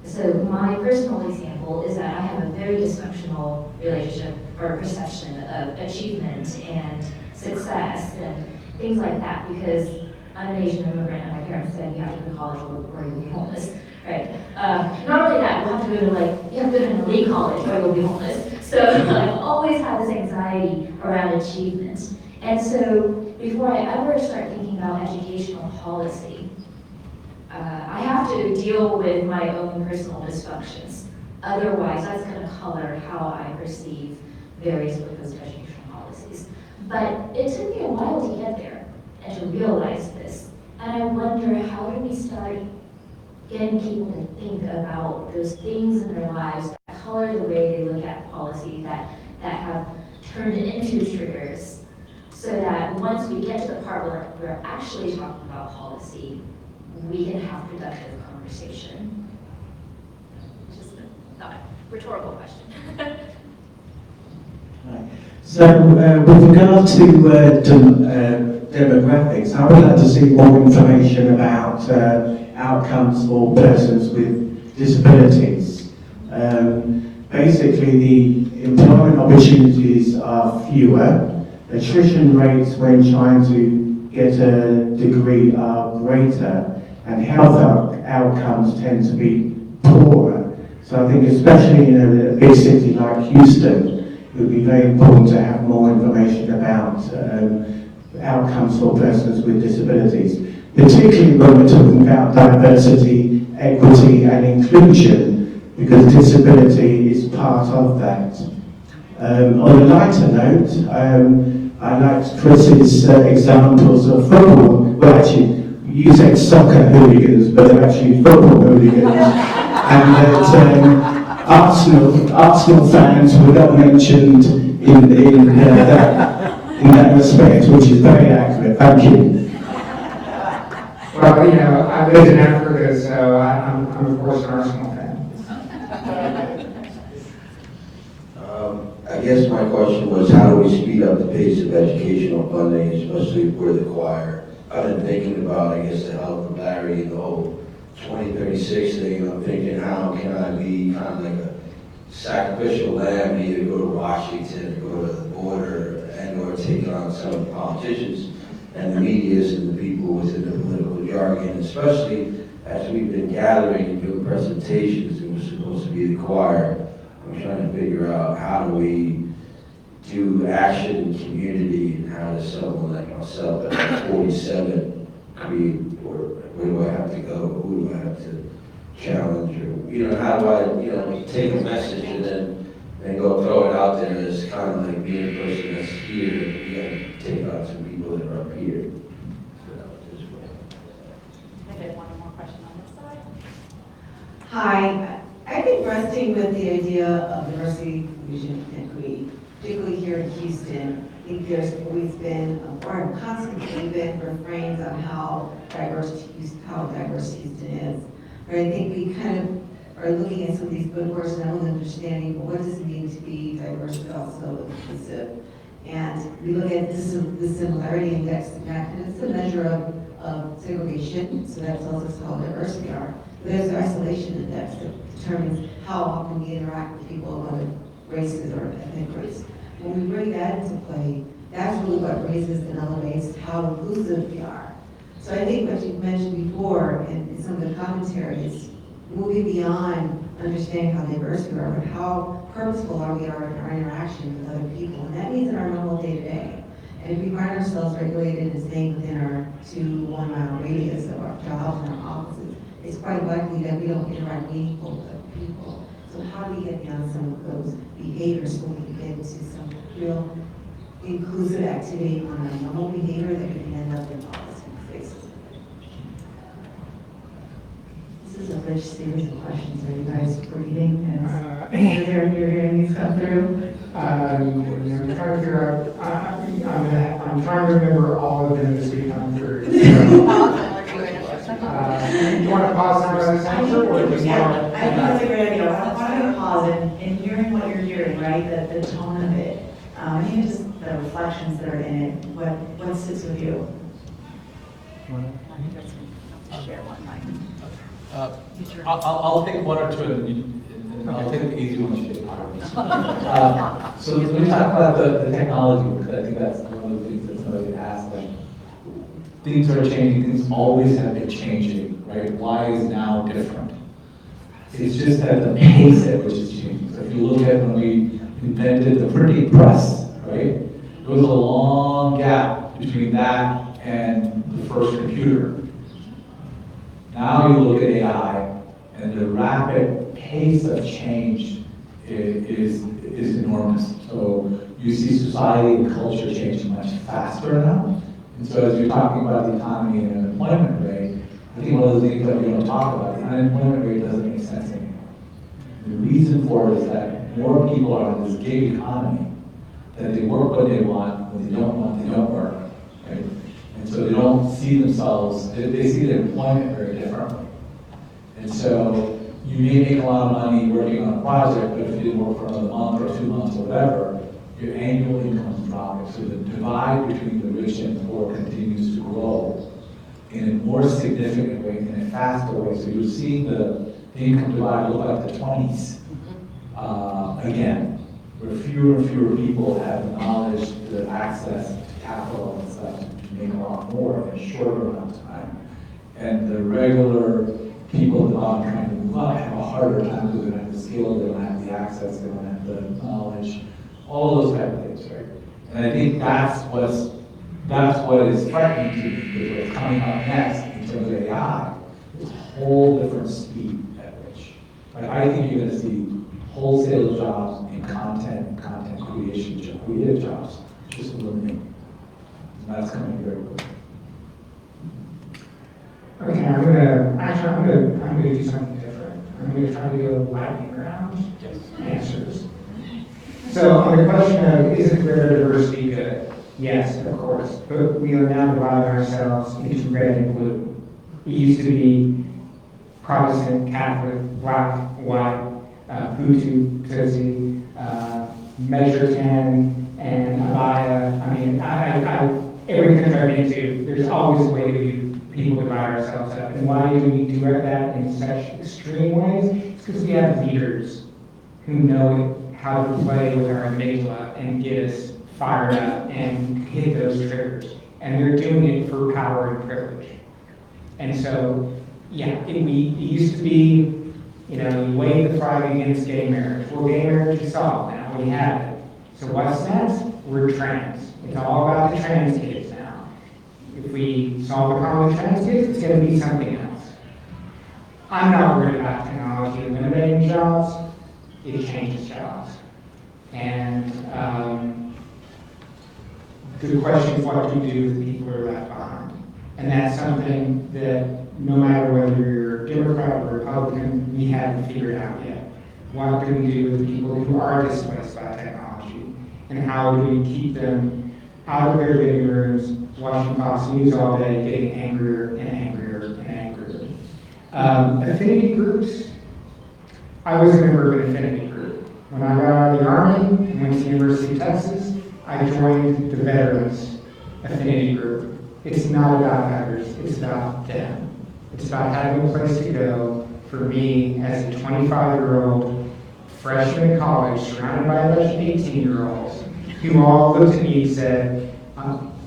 So my personal example is that I have a very dysfunctional relationship or perception of achievement and success and things like that, because I'm an Asian immigrant and my parents said you have to go to college or you'll be homeless, right? Not only that, you have to go to you have to go to an elite college or you'll be homeless. So I always have this anxiety around achievement. And so before I ever start thinking about educational policy, I have to deal with my own personal dysfunctions. Otherwise, that's going to color how I perceive various proposed educational policies. But it took me a while to get there and to realize this. And I wonder, how do we start getting people to think about those things in their lives that color the way they look at policy, that have turned into triggers, so that once we get to the part where we're actually talking about policy, we can have productive conversation. Just not a rhetorical question. So, with regard to demographics, I would like to see more information about outcomes for persons with disabilities. Basically, the employment opportunities are fewer, attrition rates when trying to get a degree are greater, and health outcomes tend to be poorer. So I think especially in a big city like Houston, it would be very important to have more information about outcomes for persons with disabilities, particularly when we're talking about diversity, equity and inclusion, because disability is part of that. On a lighter note, I liked Chris's examples of football. Well, actually, you said soccer hooligans, but they're actually football hooligans. And that Arsenal fans were not mentioned in that respect, which is very accurate. Thank you. Well, I lived in Africa, so I'm of course an Arsenal fan. I guess my question was, how do we speed up the pace of educational funding, especially for the choir? I've been thinking about, I guess, the health of Larry and the whole 2036 thing, and I'm thinking, how can I be kind of like a sacrificial lamb, either go to Washington or go to the border and or take on some of the politicians and the medias and the people within the political jargon, especially as we've been gathering and doing presentations and we're supposed to be the choir. I'm trying to figure out how do we do action in community and how does someone like myself at 47 create, or where do I have to go, who do I have to challenge, or how do I take a message and then and go throw it out there, it's kind of like being a person that's here, you gotta take on some people that are up here. I did one more question on this side. Hi, I've been wrestling with the idea of diversity, inclusion, and equity, particularly here in Houston. I think there's always been, or constantly been refrains on how diverse Houston is. But I think we kind of are looking at some of these good words and not really understanding, well, what does it mean to be diverse but also inclusive? And we look at this, the similarity index, and it's a measure of segregation, so that tells us how diverse we are. But there's the isolation index that determines how often we interact with people of other races or ethnic groups. When we bring that into play, that's really what raises and elevates how inclusive we are. So I think what you mentioned before in some of the commentaries, moving beyond understanding how diverse we are, but how purposeful are we in our interaction with other people. And that means in our normal day-to-day. And if we find ourselves regulated and staying within our 2 1-mile radius of our jobs and our offices, it's quite likely that we don't interact meaningfully with other people. So how do we get beyond some of those behaviors so we can get into some real inclusive activity on a normal behavior that we can end up in policy spaces? This is a rich series of questions. Are you guys breathing and you're hearing these come through? I'm trying to figure out, I'm trying to remember all of them as we come through. You want to pause some of this answer? Or just Yeah, I think that's a great idea. I want to pause and hearing what you're hearing, right? The tone of it, even just the reflections that are in it. What sits with you? I'll take one or two, and I'll take the easy one, you take part of this. So when we talk about the technology, because I think that's one of the things that somebody asked, like, things are changing, things always have been changing, right? Why is now different? It's just that the pace at which it's changing. So if you look at when we invented the printing press, right? There was a long gap between that and the first computer. Now you look at AI, and the rapid pace of change is enormous. So you see society and culture changing much faster now. And so as you're talking about the economy and unemployment rate, I think one of the things that we don't talk about, the unemployment rate doesn't make sense anymore. The reason for it is that more people are in this gig economy, that they work when they want, when they don't want, they don't work, right? And so they don't see themselves, they see their employment very differently. And so you may make a lot of money working on a project, but if you didn't work for another month or 2 months or whatever, your annual income is dropping. So the divide between the rich and the poor continues to grow in a more significant way, in a faster way. So you're seeing the income divide look like the 20s again, where fewer and fewer people have the knowledge, the access to capital and such to make a lot more in a shorter amount of time. And the regular people at the bottom trying to move up have a harder time because they don't have the skill, they don't have the access, they don't have the knowledge, all those type of things, right? And I think that's what is threatening to me, is what's coming up next in terms of AI. It's a whole different speed at which. Like, I think you're gonna see wholesale jobs in content and content creation, creative jobs, just eliminate. And that's coming very quickly. Okay, I'm gonna do something different. I'm gonna try to go lightning round answers. So on the question of is greater diversity good? Yes, of course. But we are now dividing ourselves into red and blue. We used to be Protestant, Catholic, black, white, Hutu, Tutsi, Measure 10, and Abaya. I mean, every country I've been to, there's always a way to people divide ourselves up. And why do we do that in such extreme ways? It's because we have leaders who know how to play with our amygdala and get us fired up and hit those triggers. And they're doing it for power and privilege. And so, yeah, it used to be, you wave the flag against gay marriage. Well, gay marriage is solved now. We have it. So what's next? We're trans. It's all about the trans kids now. If we solve the problem with trans kids, it's going to be something else. I'm not worried about technology eliminating jobs. It changes jobs. And the question is, what do we do with the people who are left behind? And that's something that no matter whether you're Democrat or Republican, we haven't figured out yet. What do we do with the people who are displaced by technology? And how do we keep them out of their living rooms, watching Fox News all day, getting angrier and angrier and angrier? Affinity groups. I was a member of an affinity group. When I got out of the Army and went to the University of Texas, I joined the Veterans Affinity Group. It's not about others, it's about them. It's about having a place to go. For me, as a 25-year-old freshman in college, surrounded by a bunch of 18-year-olds, who all looked at me and said,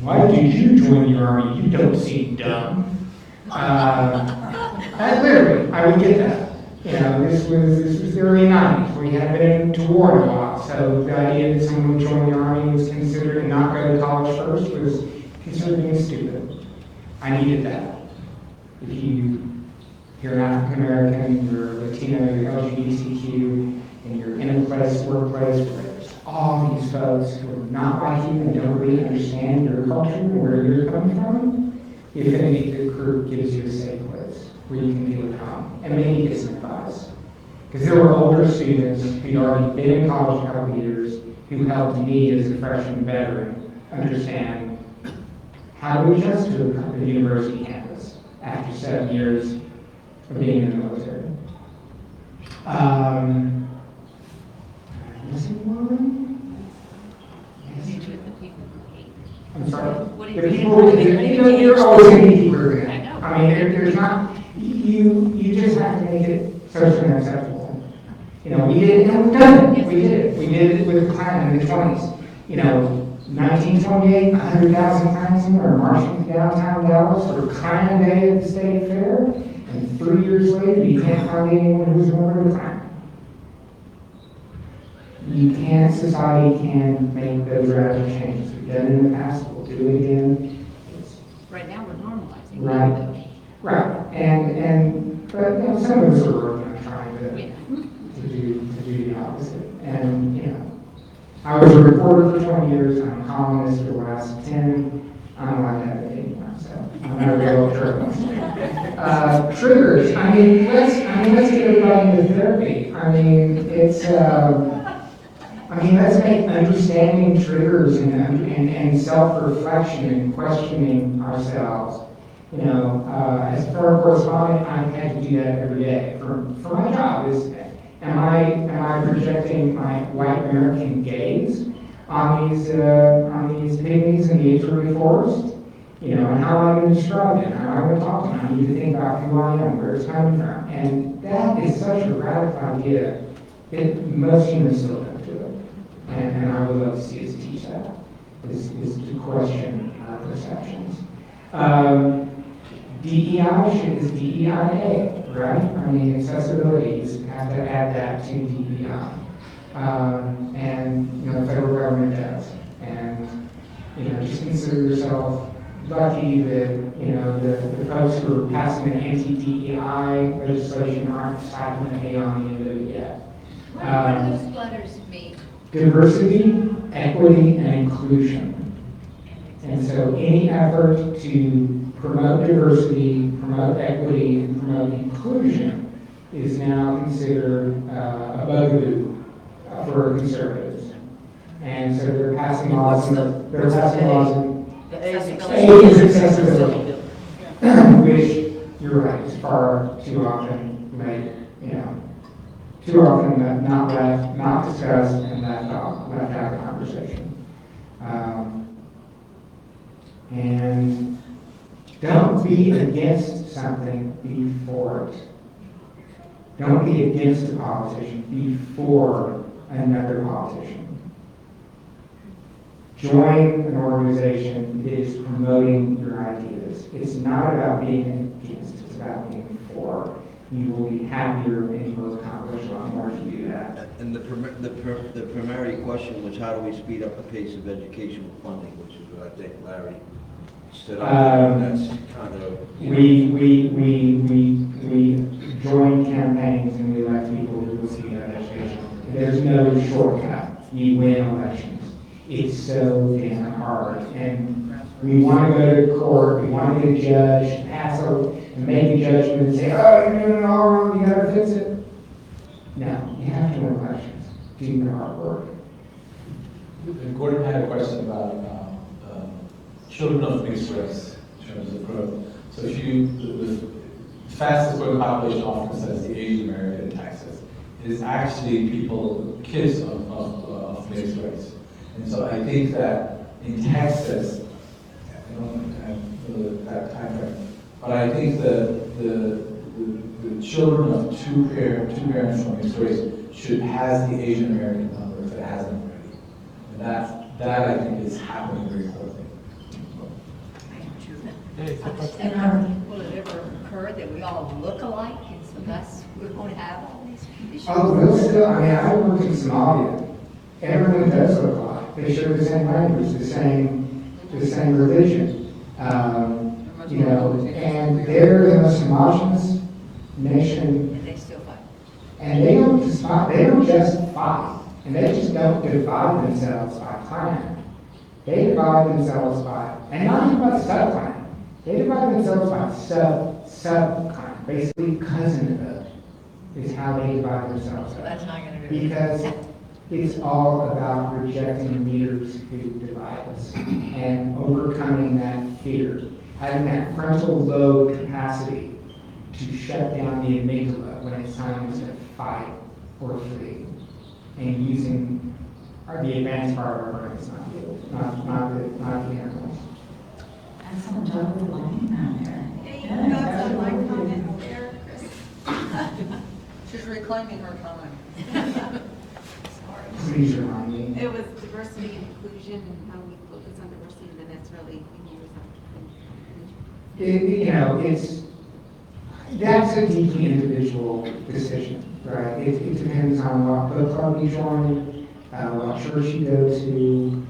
why did you join the Army? You don't seem dumb. Literally, I would get that. You know, this was the early 90s. We hadn't been into war in a while, so the idea that someone would join the Army was considered, and not go to college first, was considered being stupid. I needed that. If you're an African American, you're Latino, you're LGBTQ, and you're in a workplace where there's all these folks who are not like you and don't really understand your culture and where you're coming from, the affinity group gives you a safe place where you can feel at home and maybe get some advice. Because there were older students who'd already been in college a couple of years who helped me as a freshman veteran understand how to adjust to a university campus after 7 years of being in the military. I'm sorry. The people, you're always going to be people who are going to. I mean, there's not, you just have to make it socially unacceptable. You know, we did it, and we've done it. We did it. We did it with the Klan in the 20s. You know, 1928, 100,000 Klansmen are marching to downtown Dallas for Klan Day at the State Fair, and 3 years later, you can't find anyone who's a member of the Klan. You can't, society can make those radical changes. We've done it in the past, we'll do it again. Right now, we're normalizing. Right, right, but you know, some of us are working on trying to do the opposite. And you know, I was a reporter for 20 years. I'm a columnist for the last 10. I'm not that anymore, so I'm not a real journalist. Triggers. I mean, let's get everybody into therapy. I mean, let's make understanding triggers and self-reflection and questioning ourselves. You know, as a foreign correspondent, I had to do that every day. For my job is, am I projecting my white American gaze on these pygmies in the Azure forest? You know, and how am I going to describe it? How am I going to talk to them? I need to think about who I am, where it's coming from. And that is such a radical idea that most humans still don't do it. And I would love to see us teach that, is to question our perceptions. DEI is DEIA, right? I mean, accessibility, you have to add that to DEI. And, you know, the federal government does. And, you know, just consider yourself lucky that, you know, the folks who are passing the anti-DEI legislation aren't slapping the hay on the end of it yet. What do those letters mean? Diversity, equity, and inclusion. And so any effort to promote diversity, promote equity, and promote inclusion is now considered a bugaboo for conservatives. And so they're passing laws. The A is accessibility, which you're right, is far too often not left, not discussed, and left out of the conversation. And don't be against something, be for it. Don't be against a politician, be for another politician. Join an organization that is promoting your ideas. It's not about being against, it's about being for. You will be happier and you will accomplish a lot more if you do that. And the primary question was, how do we speed up the pace of educational funding, which is what I think Larry stood up. That's kind of... We join campaigns and we elect people who will speed up education. There's no shortcut. you win elections. It's so damn hard. And we want to go to court, we want to get a judge, and make a judgment and say, oh, you're doing it all wrong, you gotta fix it. No, you have to win elections. Do the hard work. Gordon had a question about children of mixed race in terms of growth. So if the fastest growing population often says the Asian American in Texas is actually kids of mixed race. And so I think that in Texas, I don't have that time frame, but I think the children of two parents from mixed race has the Asian American number if it hasn't already. And that I think is happening very quickly. Will it ever occur that we all look alike, and so that's, we're going to have all these issues? Oh, we'll still, I mean, I worked in Somalia. Everyone does look alike. They share the same language, the same religion. You know, and they're the most homogenous nation. And they still fight. And they don't just fight. And they just don't divide themselves by clan. They divide themselves by, and not even by sub-clan. They divide themselves by sub-clan. Basically, cousinhood is how they divide themselves up. That's not going to be. Because it's all about rejecting leaders who divide us and overcoming that fear. Having that frontal lobe capacity to shut down the amygdala when it's time to fight or flee. And using the advanced part of our brains, not the animals. And someone totally lying down there. Hey, you got some like comment there, Chris? She's reclaiming her time. Please remind me. It was diversity and inclusion and how we focus on diversity, and then that's really That's a deeply individual decision, right? It depends on what book club you join, what church you go to.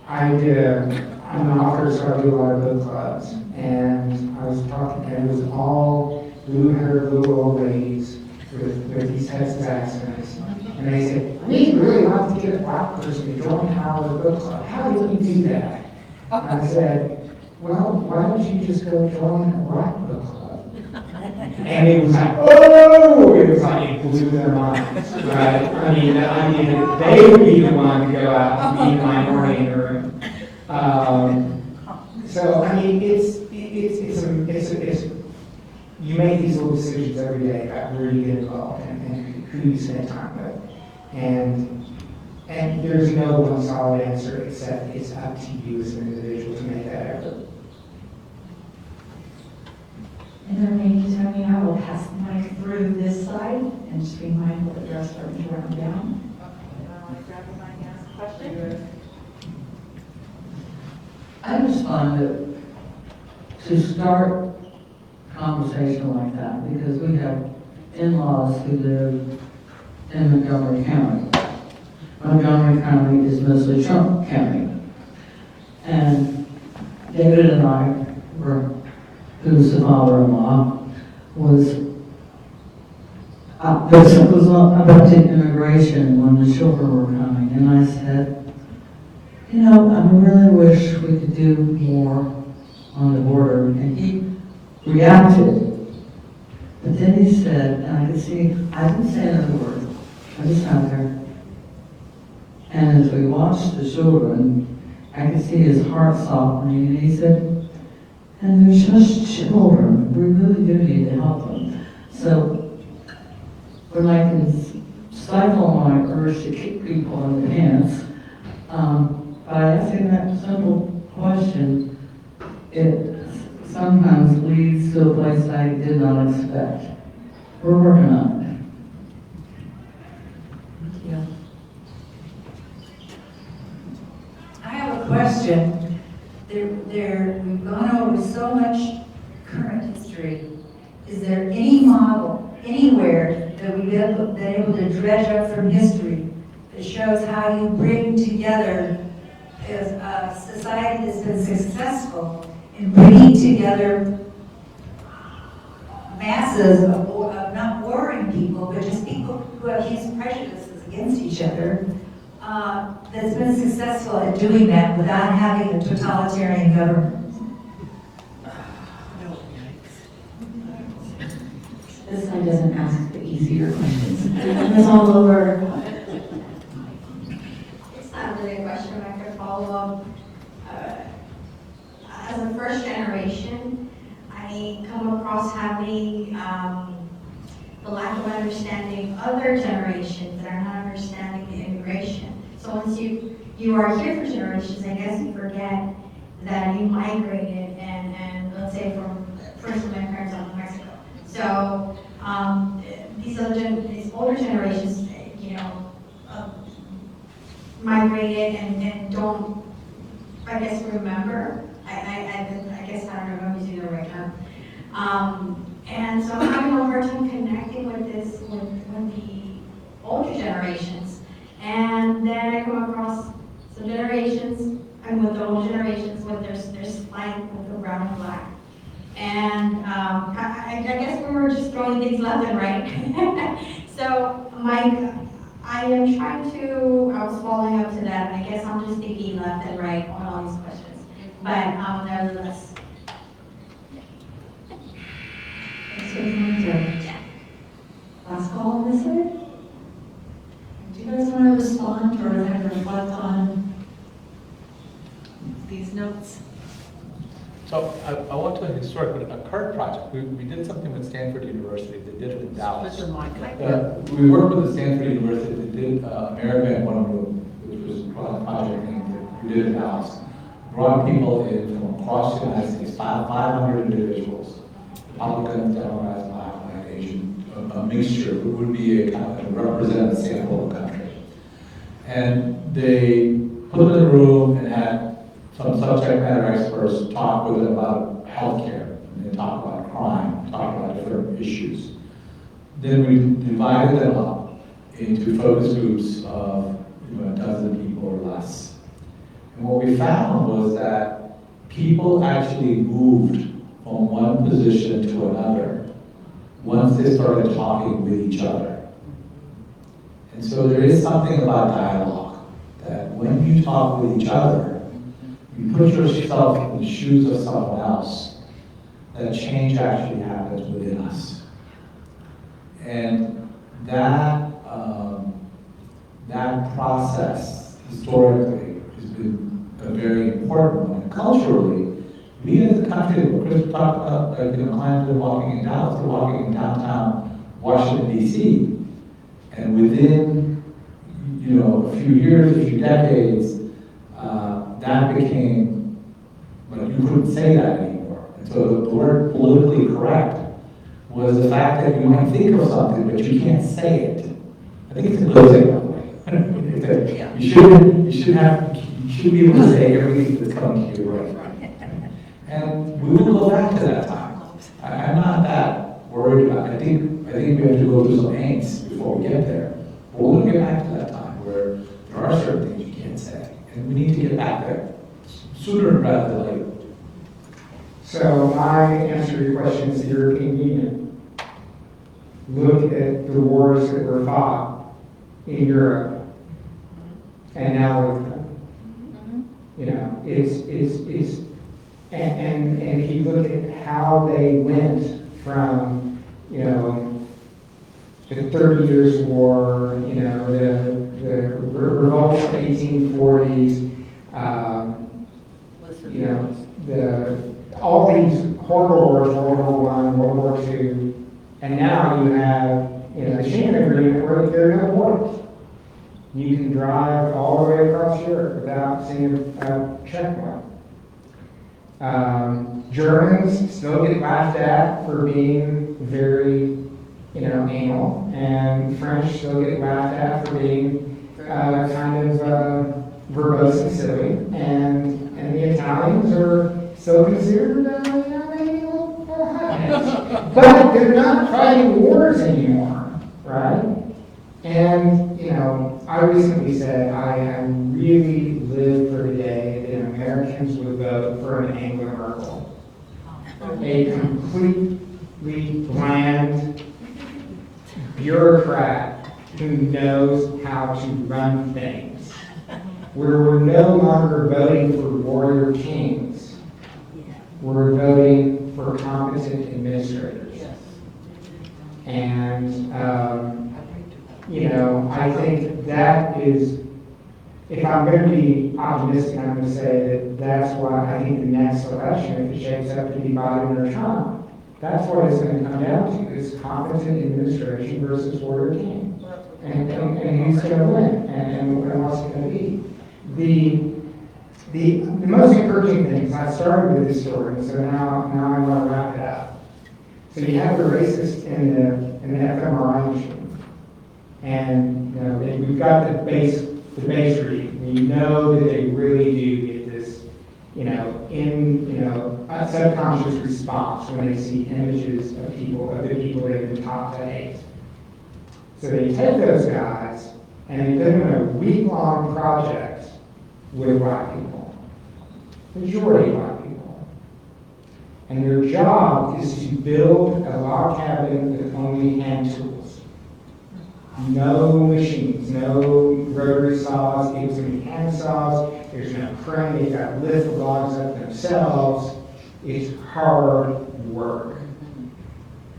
I'm an author, so I do a lot of book clubs, and I was talking, and it was all blue-haired little old ladies with these Texas accents, and they said, "We really want to get a black person to join our book club. How do we do that?" And I said, "Well, why don't you just go join a black book club?" And it was like, oh, it was like it blew their minds, right? I mean, the idea that they would be the one to go out and be the minority in the room. So I mean, it's you make these little decisions every day about where you get involved and who you spend time with, and there's no one solid answer except it's up to you as an individual to make that effort. And then maybe tell me, I will pass the mic through this side and just be mindful that they're starting to run down. grab the mic and ask a question. I just find it to start conversation like that, because we have in-laws who live in Montgomery County. Montgomery County is mostly Trump County. And David and I who's the father-in-law, was about immigration when the children were coming, and I said, I really wish we could do more on the border, and he reacted. But then he said, and I could see, I didn't say another word, I just sat there. And as we watched the children, I could see his heart softening, and he said, and they're just children, we really do need to help them. So when I can stifle my urge to kick people in the pants, by asking that simple question, it sometimes leads to a place I did not expect. We're working on it. Thank you. I have a question. We've gone over so much current history. Is there any model anywhere that we've been able to dredge up from history that shows how you bring together as a society that's been successful in bringing together masses of not warring people, but just people who have these prejudices against each other, that's been successful at doing that without having a totalitarian government. This one doesn't ask the easier questions. It's all over. It's not really a question, I could follow up. As a first generation, I come across having the lack of understanding other generations that are not understanding the immigration. So once you are here for generations, I guess you forget that you migrated and let's say from, for instance, my parents are from Mexico. So these older generations, migrated and don't, I guess, remember. I guess I don't know if I'm using the right term. And so I'm having a hard time connecting with this, with the older generations. And then I come across some generations, and with the older generations, with their spike with the brown and black. And I guess we were just throwing things left and right. So I am trying to, I was following up to that. I guess I'm just thinking left and right on all these questions. But nevertheless. Last call on this side? Do you guys want to respond or kind of reflect on these notes? So I want to historically, a current project, we did something with Stanford University, they did it in Dallas. We worked with the Stanford University, they did America in one room, which was a project that we did in Dallas. Brought people in from across the United States, 500 individuals, Republicans, Democrats, Black, Asian, a mixture, it would be a kind of representative sample of the country. And they put them in a room and had some subject matter experts talk with them about healthcare, and they talk about crime, talk about different issues. Then we divided them up into focus groups of a dozen people or less. And what we found was that people actually moved from one position to another once they started talking with each other. And so there is something about dialogue, that when you talk with each other, you put yourself in the shoes of someone else, that change actually happens within us. And that process, historically, has been a very important one. And culturally, we as a country, what Chris talked about, clients are walking in Dallas, they're walking in downtown Washington, D.C. And within, a few years, a few decades, that became, you couldn't say that anymore. And so the word politically correct was the fact that you might think of something, but you can't say it. I think it's a good thing, by the way. You should be able to say everything that's coming to you right. And we will go back to that time. I'm not that worried about it. I think we have to go through some angst before we get there. But we'll get back to that time where there are certain things you can't say. And we need to get back there sooner rather than later. So my answer to your question is the European Union. Look at the wars that were fought in Europe, and now look at them. And if you look at how they went from, the 30 Years' War, the revolts of the 1840s, all these horrible wars, World War I, World War II, and now you have, the Schengen Agreement where there are no borders. You can drive all the way across Europe without seeing a checkpoint. Germans still get laughed at for being very, anal, and French still get laughed at for being kind of verbose and silly, and the Italians are still considered, maybe a little hot. But they're not fighting wars anymore, right? And, I recently said I really live for the day that Americans would vote for an Angela Merkel. A completely bland bureaucrat who knows how to run things. We're no longer voting for warrior kings. We're voting for competent administrators. And, I think that is, if I'm going to be optimistic, I'm going to say that that's why I think the next election, if it shapes up to be Biden or Trump, that's what it's going to come down to, is competent administration versus warrior king. And who's going to win, and what's it going to be. The most encouraging thing is I started with this story, and so now I want to wrap it up. So you have the racist in the fMRI machine. And we've got the base reading. And you know that they really do get this, a subconscious response when they see images of the people in the top 8. So they take those guys and they put them in a week-long project with black people, majority black people. And their job is to build a log cabin with only hand tools. No machines, no rotary saws, it was going to be hand saws, there's no crane, they've got to lift the logs up themselves. It's hard work.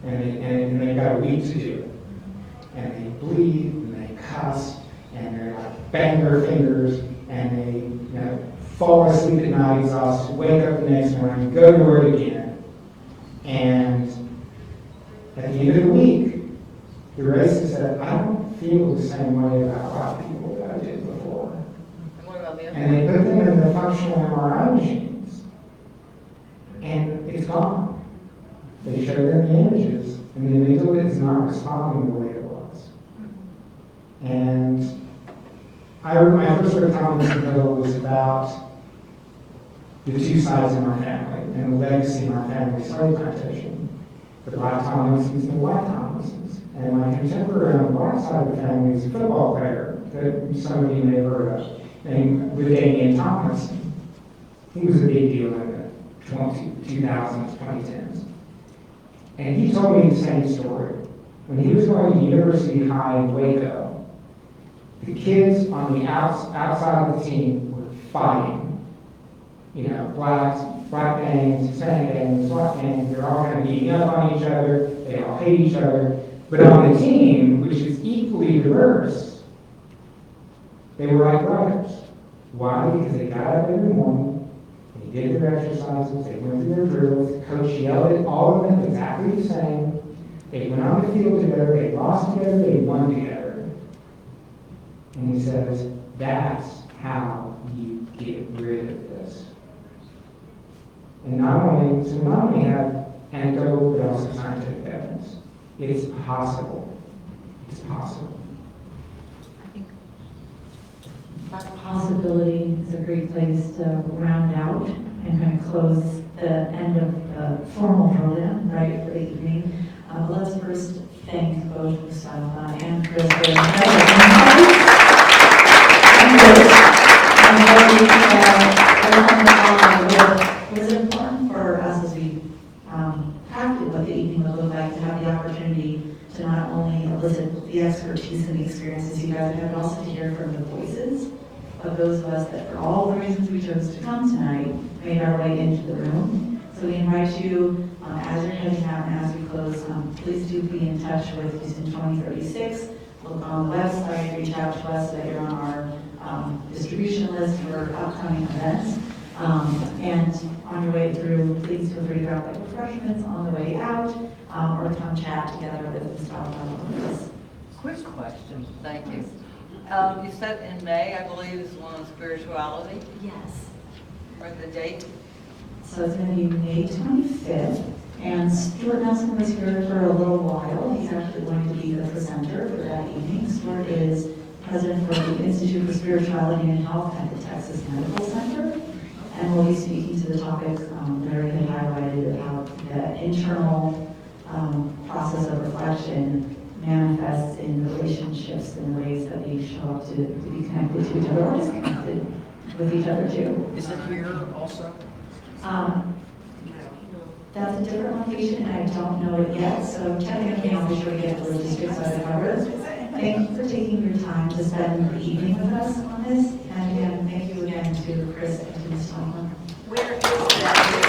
And they've got a week to do it. And they bleed, and they cuss, and they bang their fingers, and they fall asleep at night exhausted, wake up the next morning, go to work again. And at the end of the week, the racist said, I don't feel the same way about black people that I did before. And they put them in the functional MRI machines. And it's gone. They show them the images, and the amygdala is not responding the way it was. And my first book, Thomas Hill, was about the two sides of my family and the legacy of my family's slave plantation. The black Tomlinsons and the white Tomlinsons. And my contemporary on the black side of the family is a football player that some of you may have heard of, named Damian Tomlinson. He was a big deal in the 2000s, 2010s. And he told me the same story. When he was going to University High in Waco, the kids on the outside of the team were fighting. Black gangs, Hispanic gangs, white gangs, they're all kind of beating up on each other, they all hate each other. But on the team, which is equally diverse, they were like brothers. Why? Because they got up every morning, they did their exercises, they went through their drills, the coach yelled at all of them exactly the same. They went on the field together, they lost together, they won together. And he says, that's how you get rid of this. And not only have anecdotal, but also scientific evidence. It's possible. It's possible. That possibility is a great place to round out and kind of close the end of the formal program, right, for the evening. Let's first thank both Mustafa and Chris for it was important for us as we crafted what the evening would look like to have the opportunity to not only elicit the expertise and the experiences you guys have, but also to hear from the voices of those of us that, for all the reasons we chose to come tonight, made our way into the room. So we invite you, as you're heading out and as we close, please do be in touch with Houston 2036. Look on the website, reach out to us so that you're on our distribution list for upcoming events. And on your way through, please feel free to grab like refreshments on the way out, or come chat together with Mustafa. Quick question, thank you. You said in May, I believe, is one on spirituality? Yes. Or the date? So it's going to be May 25th, and Stuart Nelson was here for a little while. He's actually going to be the presenter for that evening. Stuart is president for the Institute for Spirituality and Health at the Texas Medical Center, and we'll be speaking to the topics that are being highlighted about the internal process of reflection manifests in relationships in ways that we show up to be connected to each other or disconnected with each other too. Is it here also? That's a different location and I don't know it yet, so technically I'll be sure to get the logistics of it covered. thank you for taking your time to spend the evening with us on this. And again, thank you again to Chris and to Ms. Tomlin. Where is that?